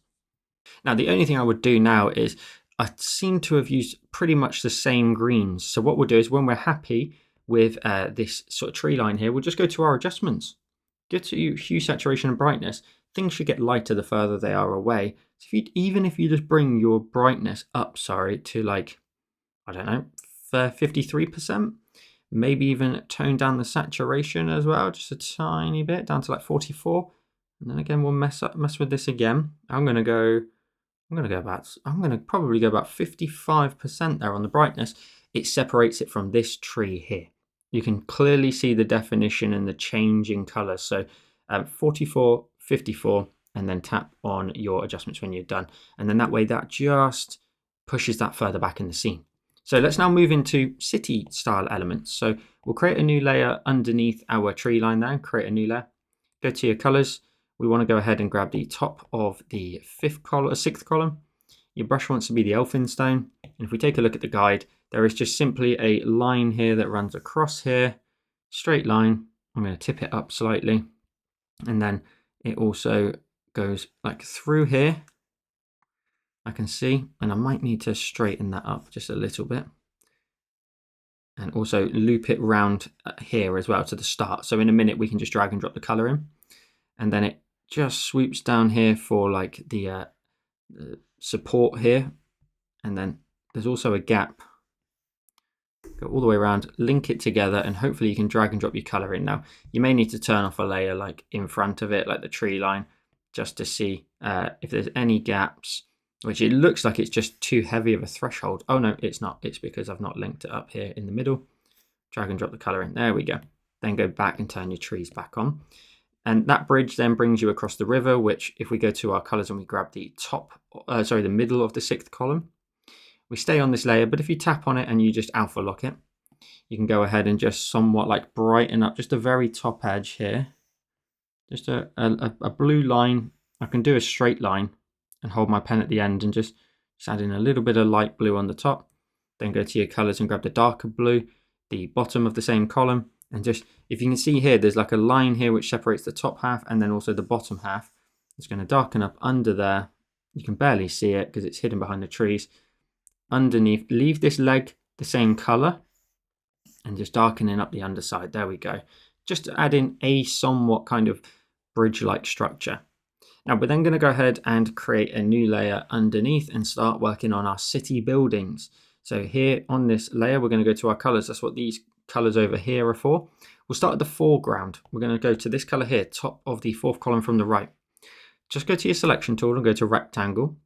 Now, the only thing I would do now is I seem to have used pretty much the same greens. So what we'll do is when we're happy with this sort of tree line here, we'll just go to our adjustments. Go to hue, saturation and brightness. Things should get lighter the further they are away. So even if you just bring your brightness up, to like, I don't know, 53%, maybe even tone down the saturation as well, just a tiny bit, down to like 44. And then again, we'll mess with this again. I'm gonna probably go about 55% there on the brightness. It separates it from this tree here. You can clearly see the definition and the change in color. So 44, 54, and then tap on your adjustments when you're done. And then that way that just pushes that further back in the scene. So let's now move into city style elements. So we'll create a new layer underneath our tree line there, create a new layer. Go to your colors. We want to go ahead and grab the top of the sixth column. Your brush wants to be the elphinstone. And if we take a look at the guide, there is just simply a line here that runs across here, straight line. I'm going to tip it up slightly. And then it also goes like through here. I can see, and I might need to straighten that up just a little bit. And also loop it round here as well to the start. So in a minute, we can just drag and drop the color in. And then it just swoops down here for like the support here. And then there's also a gap. Go all the way around, link it together, and hopefully you can drag and drop your color in. Now, you may need to turn off a layer like in front of it, like the tree line, just to see if there's any gaps, which it looks like it's just too heavy of a threshold. Oh no, it's not. It's because I've not linked it up here in the middle. Drag and drop the color in. There we go. Then go back and turn your trees back on. And that bridge then brings you across the river, which if we go to our colors and we grab the the middle of the sixth column, we stay on this layer. But if you tap on it and you just alpha lock it, you can go ahead and just somewhat like brighten up just the very top edge here. Just a blue line. I can do a straight line and hold my pen at the end and just add in a little bit of light blue on the top. Then go to your colors and grab the darker blue, the bottom of the same column. And just, if you can see here, there's like a line here which separates the top half and then also the bottom half. It's going to darken up under there. You can barely see it because it's hidden behind the trees. Underneath, leave this leg the same color and just darkening up the underside. There we go. Just to add in a somewhat kind of bridge-like structure. Now we're then going to go ahead and create a new layer underneath and start working on our city buildings. So here on this layer, we're going to go to our colors. That's what these colors over here are for. We'll start at the foreground. We're going to go to this color here, top of the fourth column from the right. Just go to your selection tool and go to rectangle,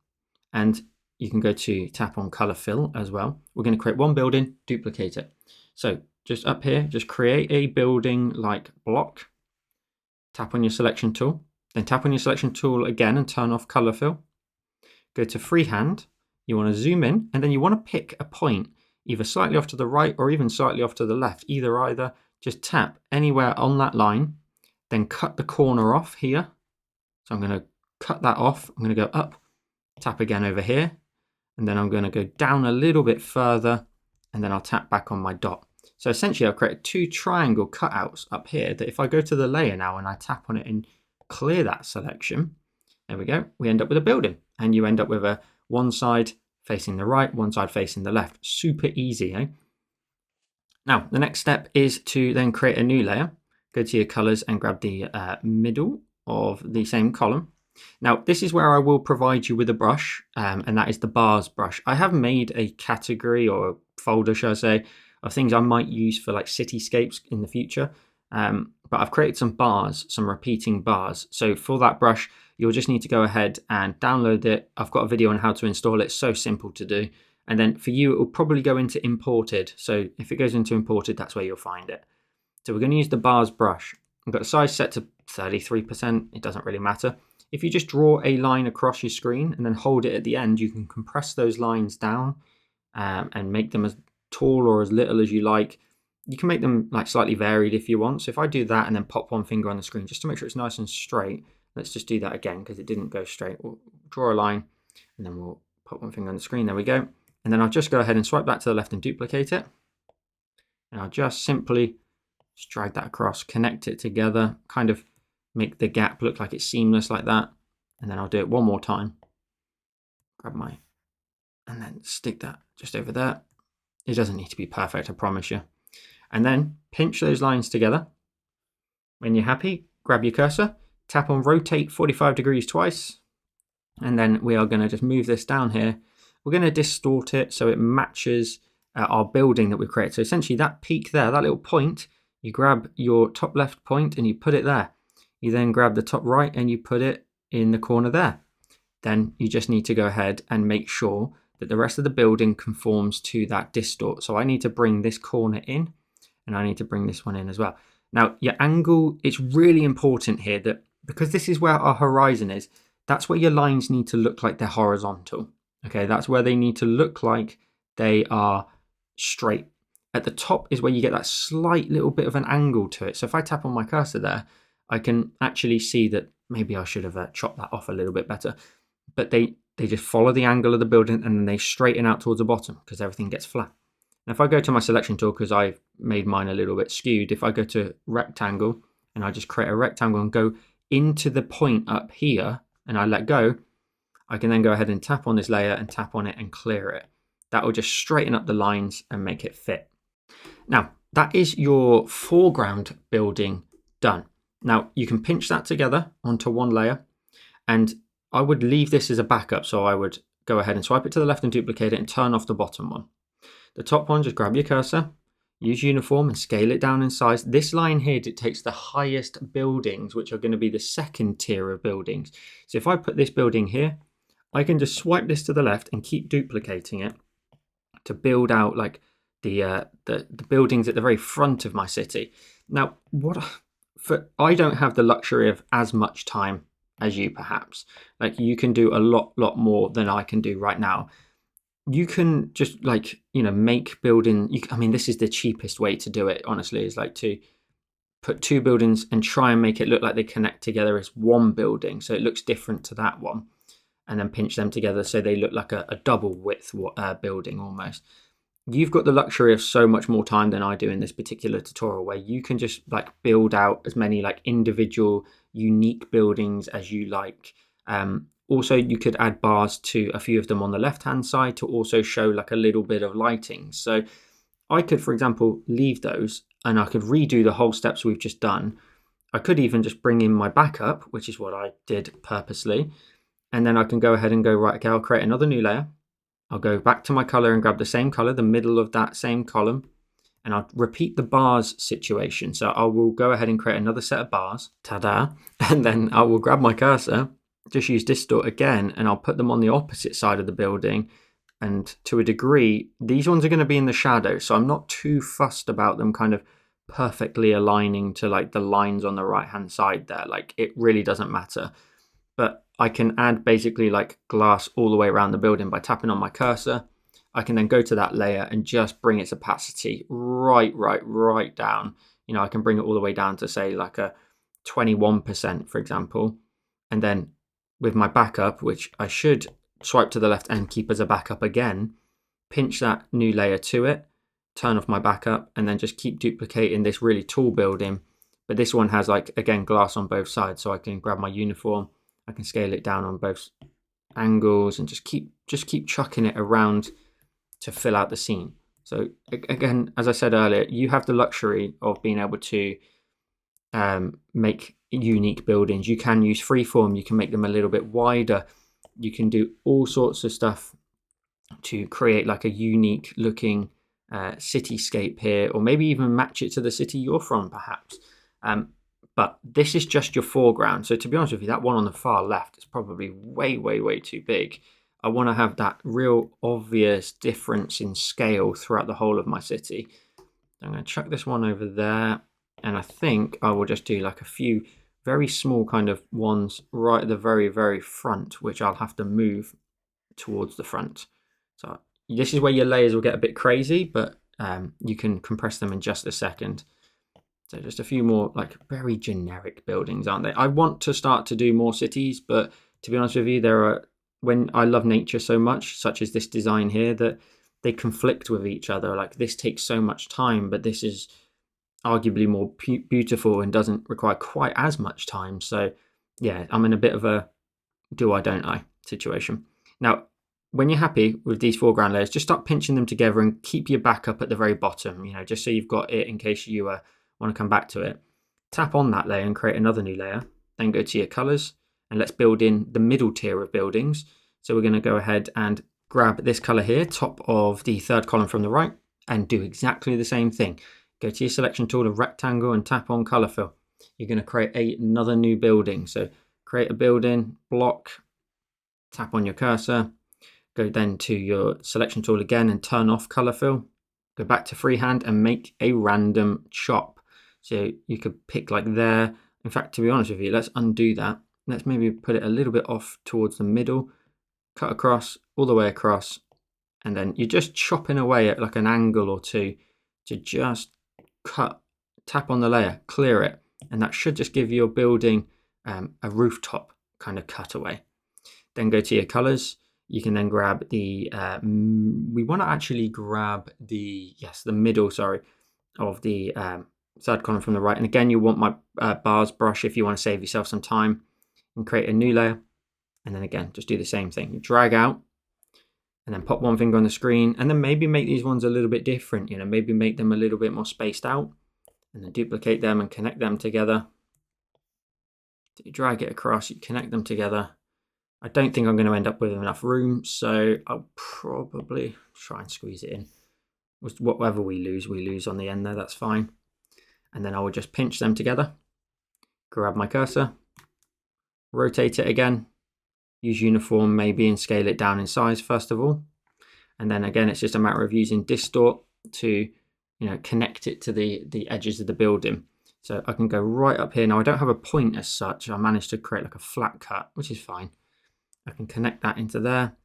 and you can go to tap on color fill as well. We're going to create one building, duplicate it. So just up here, just create a building like block. Tap on your selection tool, then tap on your selection tool again and turn off color fill. Go to freehand. You want to zoom in, and then you want to pick a point either slightly off to the right or even slightly off to the left. Either. Just tap anywhere on that line, then cut the corner off here. So I'm going to cut that off. I'm going to go up, tap again over here, and then I'm going to go down a little bit further, and then I'll tap back on my dot. So essentially I've created two triangle cutouts up here that if I go to the layer now and I tap on it and clear that selection, there we go, we end up with a building, and you end up with a one side facing the right, one side facing the left. Super easy, eh? Now, the next step is to then create a new layer. Go to your colors and grab the middle of the same column. Now, this is where I will provide you with a brush, and that is the bars brush. I have made a category or a folder, shall I say, of things I might use for like cityscapes in the future. But I've created some bars, some repeating bars. So for that brush, you'll just need to go ahead and download it. I've got a video on how to install it. So simple to do. And then for you, it will probably go into imported. So if it goes into imported, that's where you'll find it. So we're going to use the bars brush. I've got the size set to 33%. It doesn't really matter. if you just draw a line across your screen and then hold it at the end, you can compress those lines down and make them as tall or as little as you like. You can make them like slightly varied if you want. So if I do that and then pop one finger on the screen just to make sure it's nice and straight, let's just do that again because it didn't go straight. We'll draw a line and then we'll pop one finger on the screen. There we go. And then I'll just go ahead and swipe that to the left and duplicate it. And I'll just simply just drag that across, connect it together, kind of make the gap look like it's seamless like that. And then I'll do it one more time. Grab my, and then stick that just over there. It doesn't need to be perfect, I promise you. And then pinch those lines together. When you're happy, grab your cursor, tap on rotate 45 degrees twice. And then we are going to just move this down here. We're going to distort it so it matches our building that we've created. So essentially that peak there, that little point, you grab your top left point and you put it there. You then grab the top right and you put it in the corner there. Then you just need to go ahead and make sure that the rest of the building conforms to that distort. So I need to bring this corner in and I need to bring this one in as well. Now your angle, it's really important here that because this is where our horizon is, that's where your lines need to look like they're horizontal. Okay, that's where they need to look like they are straight. At the top is where you get that slight little bit of an angle to it. So if I tap on my cursor there, I can actually see that maybe I should have chopped that off a little bit better. But they just follow the angle of the building and then they straighten out towards the bottom because everything gets flat. Now if I go to my selection tool, because I've made mine a little bit skewed, if I go to rectangle and I just create a rectangle and go into the point up here and I let go, I can then go ahead and tap on this layer and tap on it and clear it. That will just straighten up the lines and make it fit. Now that is your foreground building done. Now you can pinch that together onto one layer, and I would leave this as a backup. So I would go ahead and swipe it to the left and duplicate it and turn off the bottom one. The top one, just grab your cursor, use uniform and scale it down in size. This line here dictates the highest buildings, which are going to be the second tier of buildings. So if I put this building here, I can just swipe this to the left and keep duplicating it to build out like the buildings at the very front of my city. Now, I don't have the luxury of as much time as you perhaps. Like you can do a lot more than I can do right now. You can just like, make building. I mean, this is the cheapest way to do it, honestly, is like to put two buildings and try and make it look like they connect together as one building. So it looks different to that one. And then pinch them together so they look like a double width building almost. You've got the luxury of so much more time than I do in this particular tutorial, where you can just like build out as many like individual unique buildings as you like. Also, you could add bars to a few of them on the left hand side to also show like a little bit of lighting. So I could, for example, leave those and I could redo the whole steps we've just done. I could even just bring in my backup, which is what I did purposely. And then I can go ahead and go, right, okay, I'll create another new layer. I'll go back to my color and grab the same color, the middle of that same column, and I'll repeat the bars situation. So I will go ahead and create another set of bars, ta-da, and then I will grab my cursor, just use distort again, and I'll put them on the opposite side of the building. And to a degree, these ones are going to be in the shadow, so I'm not too fussed about them kind of perfectly aligning to like the lines on the right-hand side there. Like it really doesn't matter. But I can add basically like glass all the way around the building by tapping on my cursor. I can then go to that layer and just bring its opacity right down. I can bring it all the way down to say like a 21%, for example. And then with my backup, which I should swipe to the left and keep as a backup again, pinch that new layer to it, turn off my backup, and then just keep duplicating this really tall building. But this one has like, again, glass on both sides. So I can grab my uniform, I can scale it down on both angles and just keep chucking it around to fill out the scene. So again, as I said earlier, you have the luxury of being able to make unique buildings. You can use freeform, you can make them a little bit wider, you can do all sorts of stuff to create like a unique looking cityscape here, or maybe even match it to the city you're from perhaps. But this is just your foreground. So to be honest with you, that one on the far left is probably way too big. I want to have that real obvious difference in scale throughout the whole of my city. I'm going to chuck this one over there. And I think I will just do like a few very small kind of ones right at the very, very front, which I'll have to move towards the front. So this is where your layers will get a bit crazy, but you can compress them in just a second. So just a few more like very generic buildings, aren't they? I want to start to do more cities, but to be honest with you, when I love nature so much, such as this design here, that they conflict with each other. Like this takes so much time, but this is arguably more beautiful and doesn't require quite as much time. So yeah, I'm in a bit of a do I don't I situation. Now, when you're happy with these foreground layers, just start pinching them together and keep your backup at the very bottom, just so you've got it in case you want to come back to it. Tap on that layer and create another new layer. Then go to your colors and let's build in the middle tier of buildings. So we're going to go ahead and grab this color here, top of the third column from the right, and do exactly the same thing. Go to your selection tool, a rectangle, and tap on color fill. You're going to create another new building. So create a building block, tap on your cursor, go then to your selection tool again and turn off color fill. Go back to freehand and make a random chop. So you could pick like there. In fact, to be honest with you, let's undo that. Let's maybe put it a little bit off towards the middle, cut across, all the way across. And then you're just chopping away at like an angle or two to just cut, tap on the layer, clear it. And that should just give your building a rooftop kind of cutaway. Then go to your colors. You can then grab the, we want to actually grab the middle, of the third column from the right. And again, you want my bars brush if you want to save yourself some time, and create a new layer. And then again, just do the same thing. You drag out and then pop one finger on the screen and then maybe make these ones a little bit different, maybe make them a little bit more spaced out, and then duplicate them and connect them together. So you drag it across, you connect them together. I don't think I'm going to end up with enough room, so I'll probably try and squeeze it in. Whatever we lose on the end there, that's fine. And then I will just pinch them together, grab my cursor, rotate it again, use uniform maybe and scale it down in size first of all. And then again, it's just a matter of using distort to connect it to the edges of the building. So I can go right up here. Now I don't have a point as such. I managed to create like a flat cut, which is fine. I can connect that into there,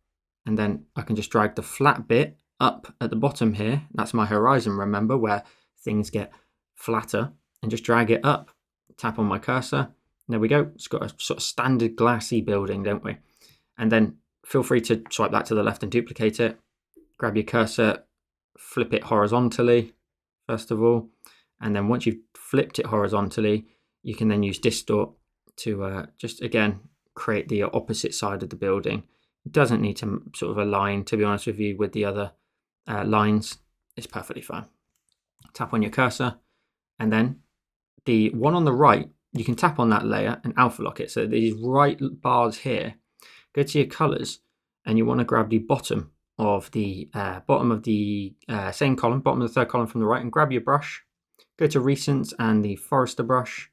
and then I can just drag the flat bit up at the bottom here. That's my horizon, remember, where things get flatter, and just drag it up. Tap on my cursor. There we go. It's got a sort of standard glassy building, don't we? And then feel free to swipe that to the left and duplicate it. Grab your cursor, flip it horizontally, first of all. And then once you've flipped it horizontally, you can then use distort to just, again, create the opposite side of the building. It doesn't need to sort of align, to be honest with you, with the other lines. It's perfectly fine. Tap on your cursor, and then the one on the right, you can tap on that layer and alpha lock it. So these right bars here, go to your colors, and you want to grab the bottom of the same column, bottom of the third column from the right, and grab your brush. Go to recents and the forester brush,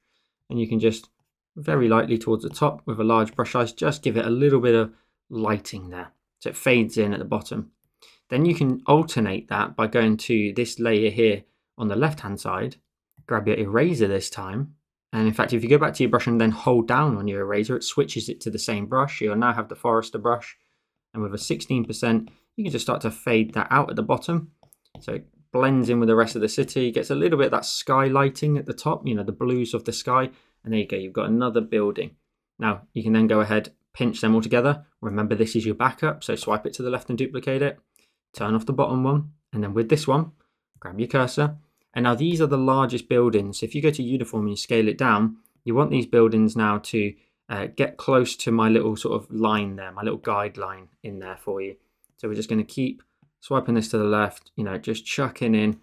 and you can just very lightly towards the top with a large brush size, just give it a little bit of lighting there so it fades in at the bottom. Then you can alternate that by going to this layer here on the left hand side, grab your eraser this time, and in fact if you go back to your brush and then hold down on your eraser, it switches it to the same brush. You'll now have the forester brush, and with a 16% you can just start to fade that out at the bottom so it blends in with the rest of the city, gets a little bit of that sky lighting at the top, the blues of the sky. And there you go, you've got another building. Now you can then go ahead, pinch them all together. Remember, this is your backup, so swipe it to the left and duplicate it. Turn off the bottom one, and then with this one, grab your cursor. And now these are the largest buildings. So if you go to uniform and you scale it down, you want these buildings now to get close to my little sort of line there, my little guideline in there for you. So we're just going to keep swiping this to the left, just chucking in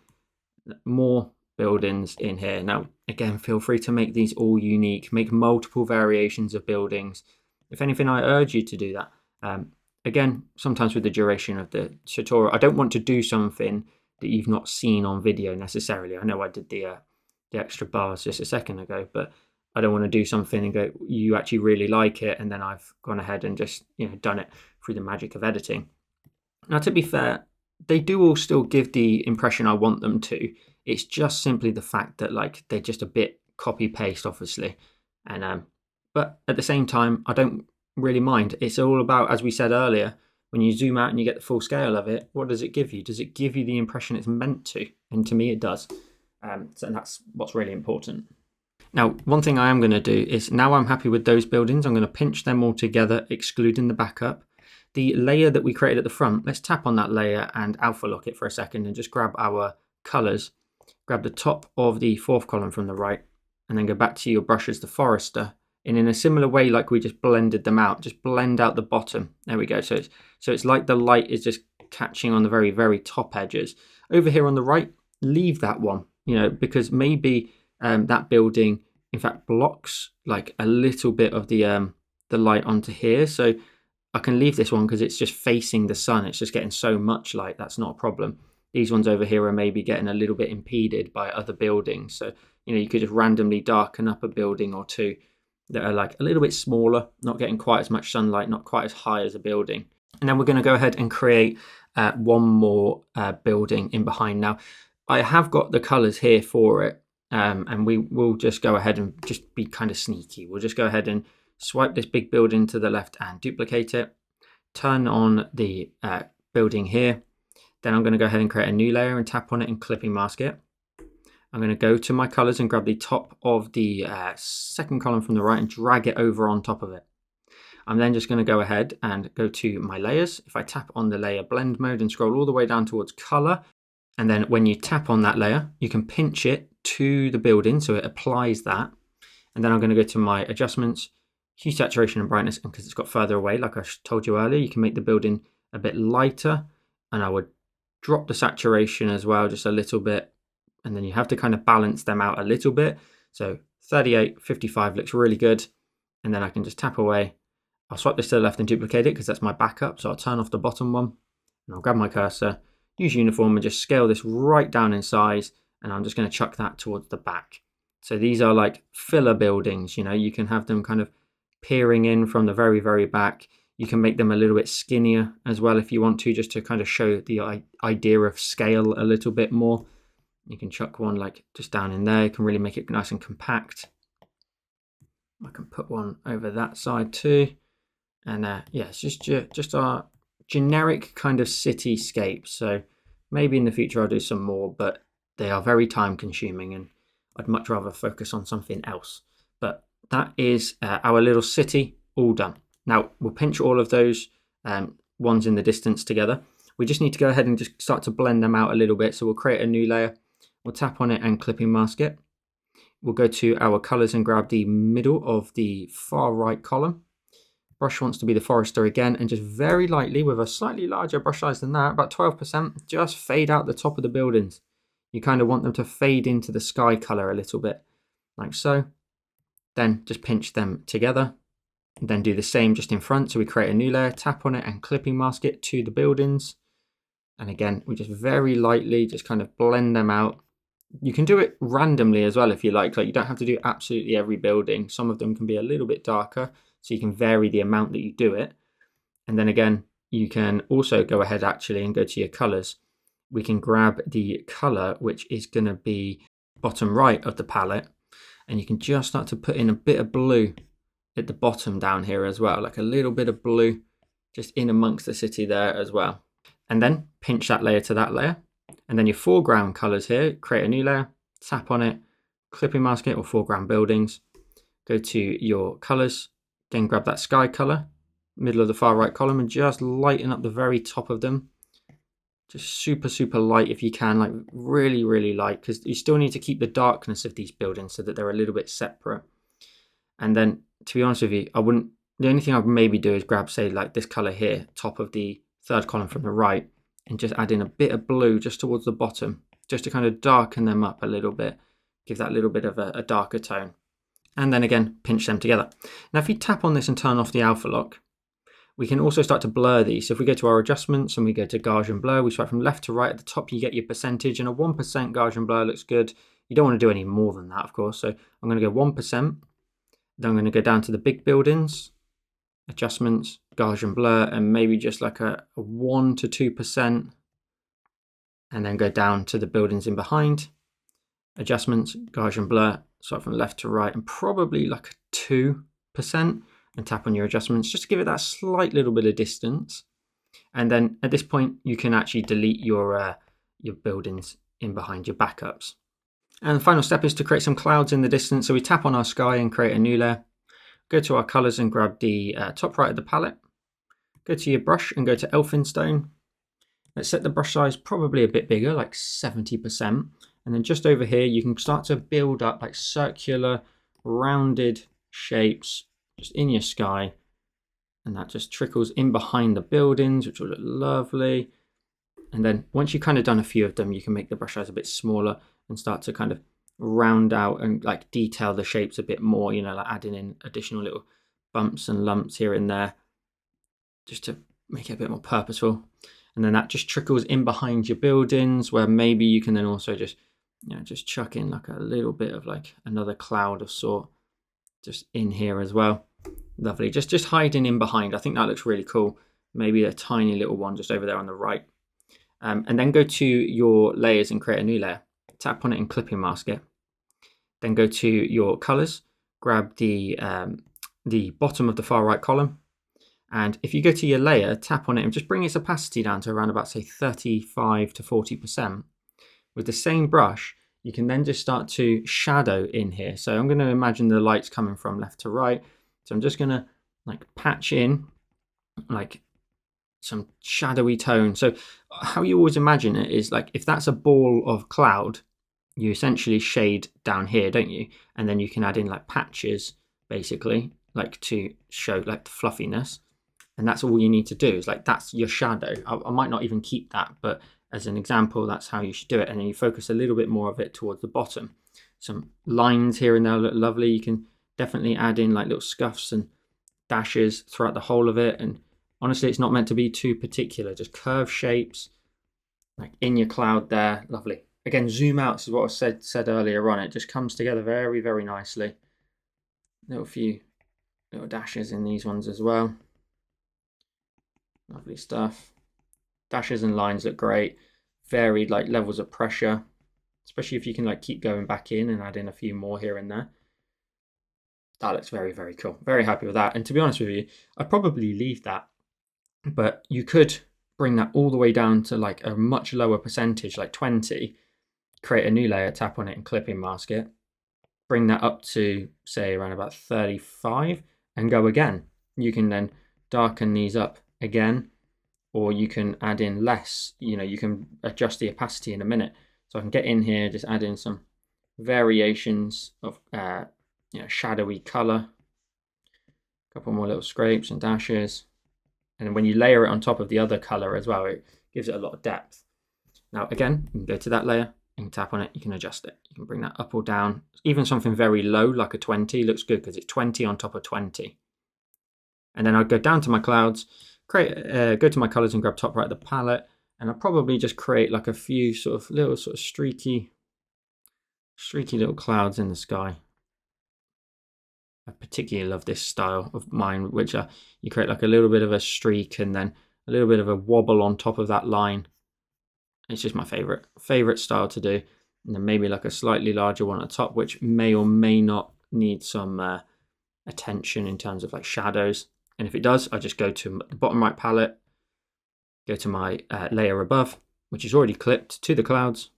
more buildings in here. Now again, feel free to make these all unique, make multiple variations of buildings. If anything, I urge you to do that. Again, sometimes with the duration of the tutorial, I don't want to do something that you've not seen on video necessarily. I know I did the extra bars just a second ago, but I don't want to do something and go, you actually really like it, and then I've gone ahead and just done it through the magic of editing. Now, to be fair, they do all still give the impression I want them to. It's just simply the fact that they're just a bit copy paste, obviously. And but at the same time, I don't really mind. It's all about, as we said earlier, when you zoom out and you get the full scale of it, what does it give you? Does it give you the impression it's meant to? And to me, it does. So that's what's really important. Now, one thing I am going to do is, now I'm happy with those buildings, I'm going to pinch them all together, excluding the backup. The layer that we created at the front, let's tap on that layer and alpha lock it for a second and just grab our colors. Grab the top of the fourth column from the right, and then go back to your brush as the forester. And in a similar way, like we just blended them out, just blend out the bottom. There we go. So it's like the light is just catching on the very, very top edges. Over here on the right, leave that one, because maybe that building, in fact, blocks like a little bit of the light onto here. So I can leave this one because it's just facing the sun. It's just getting so much light. That's not a problem. These ones over here are maybe getting a little bit impeded by other buildings. So, you could just randomly darken up a building or two that are like a little bit smaller, not getting quite as much sunlight, not quite as high as a building. And then we're going to go ahead and create one more building in behind. Now, I have got the colors here for it, and we will just go ahead and just be kind of sneaky. We'll just go ahead and swipe this big building to the left and duplicate it. Turn on the building here. Then I'm going to go ahead and create a new layer and tap on it and clipping mask it. I'm going to go to my colors and grab the top of the second column from the right and drag it over on top of it. I'm then just going to go ahead and go to my layers. If I tap on the layer blend mode and scroll all the way down towards color, and then when you tap on that layer, you can pinch it to the building so it applies that. And then I'm going to go to my adjustments, hue, saturation and brightness, and because it's got further away, like I told you earlier, you can make the building a bit lighter, and I would drop the saturation as well just a little bit, and then you have to kind of balance them out a little bit. So 38, 55 looks really good, and then I can just tap away. I'll swipe this to the left and duplicate it because that's my backup. So I'll turn off the bottom one, and I'll grab my cursor, use uniform, and just scale this right down in size, and I'm just going to chuck that towards the back. So these are like filler buildings, you can have them kind of peering in from the very, very back. You can make them a little bit skinnier as well if you want to, just to kind of show the idea of scale a little bit more. You can chuck one like just down in there. You can really make it nice and compact. I can put one over that side too. And yeah, it's just our generic kind of cityscape. So maybe in the future I'll do some more, but they are very time consuming and I'd much rather focus on something else. But that is our little city all done. Now we'll pinch all of those ones in the distance together. We just need to go ahead and just start to blend them out a little bit. So we'll create a new layer. We'll tap on it and clipping mask it. We'll go to our colors and grab the middle of the far right column. Brush wants to be the forester again, and just very lightly with a slightly larger brush size than that, about 12%, just fade out the top of the buildings. You kind of want them to fade into the sky color a little bit, like so. Then just pinch them together. And then do the same just in front. So we create a new layer, tap on it and clipping mask it to the buildings. And again, we just very lightly just kind of blend them out. You can do it randomly as well if you like you don't have to do absolutely every building. Some of them can be a little bit darker, so you can vary the amount that you do it. And then again, you can also go ahead actually and go to your colors. We can grab the color, which is going to be bottom right of the palette. And you can just start to put in a bit of blue at the bottom down here as well, like a little bit of blue just in amongst the city there as well. And then pinch that layer to that layer. And then your foreground colors here, create a new layer, tap on it, clipping mask it or foreground buildings. Go to your colors, again grab that sky color, middle of the far right column, and just lighten up the very top of them. Just super, super light if you can, like really, really light, because you still need to keep the darkness of these buildings so that they're a little bit separate. And then, to be honest with you, the only thing I would maybe do is grab, say, like this color here, top of the third column from the right, and just add in a bit of blue just towards the bottom, just to kind of darken them up a little bit, give that little bit of a darker tone. And then again, pinch them together. Now, if you tap on this and turn off the alpha lock, we can also start to blur these. So if we go to our adjustments and we go to Gaussian blur, we swipe from left to right. At the top, you get your percentage, and a 1% Gaussian blur looks good. You don't want to do any more than that, of course. So I'm going to go 1%. Then I'm going to go down to the big buildings, adjustments, Gaussian blur, and maybe just like a 1 to 2%. And then go down to the buildings in behind, adjustments, Gaussian blur, swipe from left to right, and probably like a 2% and tap on your adjustments just to give it that slight little bit of distance. And then at this point, you can actually delete your buildings in behind your backups. And the final step is to create some clouds in the distance. So we tap on our sky and create a new layer. Go to our colors and grab the top right of the palette. Go to your brush and go to Elphinstone. Let's set the brush size probably a bit bigger, like 70%. And then just over here, you can start to build up like circular, rounded shapes just in your sky. And that just trickles in behind the buildings, which will look lovely. And then once you've kind of done a few of them, you can make the brush size a bit smaller and start to kind of round out and like detail the shapes a bit more, you know, like adding in additional little bumps and lumps here and there, just to make it a bit more purposeful. And then that just trickles in behind your buildings, where maybe you can then also just, you know, just chuck in like a little bit of like another cloud of sort just in here as well. Lovely, just hiding in behind. I think that looks really cool. Maybe a tiny little one just over there on the right. And then go to your layers and create a new layer. Tap on it and clipping mask it. Then go to your colors, grab the bottom of the far right column. And if you go to your layer, tap on it and just bring its opacity down to around about, say, 35 to 40%. With the same brush, you can then just start to shadow in here. So I'm going to imagine the light's coming from left to right. So I'm just going to like patch in like some shadowy tone. So how you always imagine it is like, if that's a ball of cloud, you essentially shade down here, don't you? And then you can add in like patches, basically, like to show like the fluffiness. And that's all you need to do, is like, that's your shadow. I might not even keep that, but as an example, that's how you should do it. And then you focus a little bit more of it towards the bottom. Some lines here and there look lovely. You can definitely add in like little scuffs and dashes throughout the whole of it. And honestly, it's not meant to be too particular, just curved shapes like in your cloud there. Lovely. Again, zoom out. This is what I said earlier on. It just comes together very, very nicely. Little few little dashes in these ones as well. Lovely stuff. Dashes and lines look great. Varied like levels of pressure, especially if you can like keep going back in and add in a few more here and there. That looks very, very cool. Very happy with that. And to be honest with you, I'd probably leave that, but you could bring that all the way down to like a much lower percentage, like 20, create a new layer, tap on it and clipping mask it, bring that up to say around about 35 and go again. You can then darken these up again, or you can add in less. You know, you can adjust the opacity in a minute. So I can get in here, just add in some variations of you know, shadowy color, a couple more little scrapes and dashes. And then when you layer it on top of the other color as well, it gives it a lot of depth. Now again, you can go to that layer and tap on it, you can adjust it. You can bring that up or down. Even something very low like a 20 looks good because it's 20 on top of 20. And then I'll go down to my clouds, go to my colors and grab top right of the palette, and I'll probably just create like a few sort of little sort of streaky little clouds in the sky. I particularly love this style of mine, which you create like a little bit of a streak and then a little bit of a wobble on top of that line. It's just my favorite style to do. And then maybe like a slightly larger one at the top, which may or may not need some attention in terms of like shadows. And if it does, I just go to the bottom right palette, go to my layer above, which is already clipped to the clouds,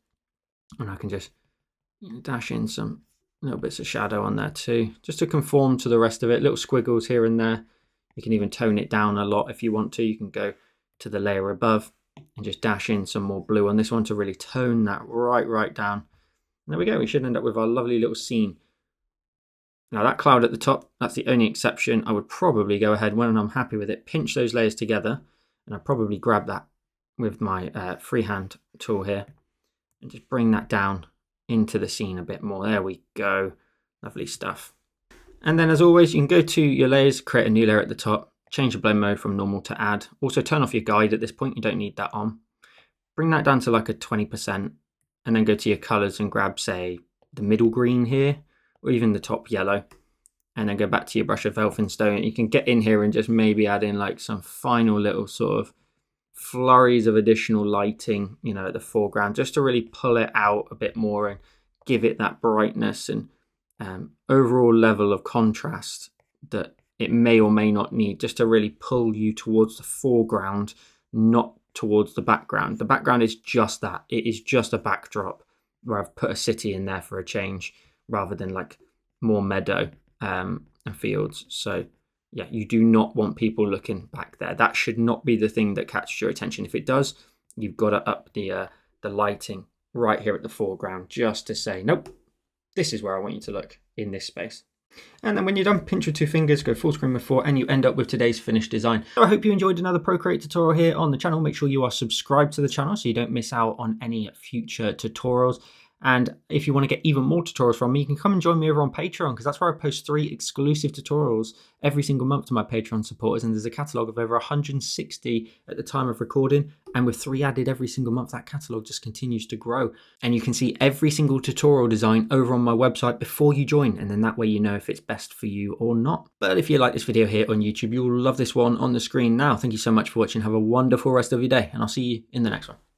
and I can just dash in some little bits of shadow on there too, just to conform to the rest of it. Little squiggles here and there. You can even tone it down a lot if you want to. You can go to the layer above and just dash in some more blue on this one to really tone that right down. And there we go. We should end up with our lovely little scene. Now that cloud at the top, that's the only exception. I would probably go ahead when I'm happy with it, pinch those layers together, and I'll probably grab that with my freehand tool here and just bring that down into the scene a bit more. There we go. Lovely stuff. And then as always, you can go to your layers, create a new layer at the top, change the blend mode from normal to add. Also turn off your guide at this point. You don't need that on. Bring that down to like a 20% and then go to your colors and grab, say, the middle green here, or even the top yellow, and then go back to your brush of Elphinstone. You can get in here and just maybe add in like some final little sort of flurries of additional lighting, you know, at the foreground, just to really pull it out a bit more and give it that brightness and overall level of contrast that it may or may not need, just to really pull you towards the foreground, not towards the background. The background is just that. It is just a backdrop where I've put a city in there for a change, rather than like more meadow and fields. So yeah, you do not want people looking back there. That should not be the thing that catches your attention. If it does, you've got to up the lighting right here at the foreground, just to say, nope, this is where I want you to look, in this space. And then when you're done, pinch with 2 fingers, go full screen with 4, and you end up with today's finished design. So I hope you enjoyed another Procreate tutorial here on the channel. Make sure you are subscribed to the channel so you don't miss out on any future tutorials. And if you want to get even more tutorials from me, you can come and join me over on Patreon, because that's where I post 3 exclusive tutorials every single month to my Patreon supporters. And there's a catalogue of over 160 at the time of recording. And with 3 added every single month, that catalogue just continues to grow. And you can see every single tutorial design over on my website before you join. And then that way you know if it's best for you or not. But if you like this video here on YouTube, you'll love this one on the screen now. Thank you so much for watching. Have a wonderful rest of your day, and I'll see you in the next one.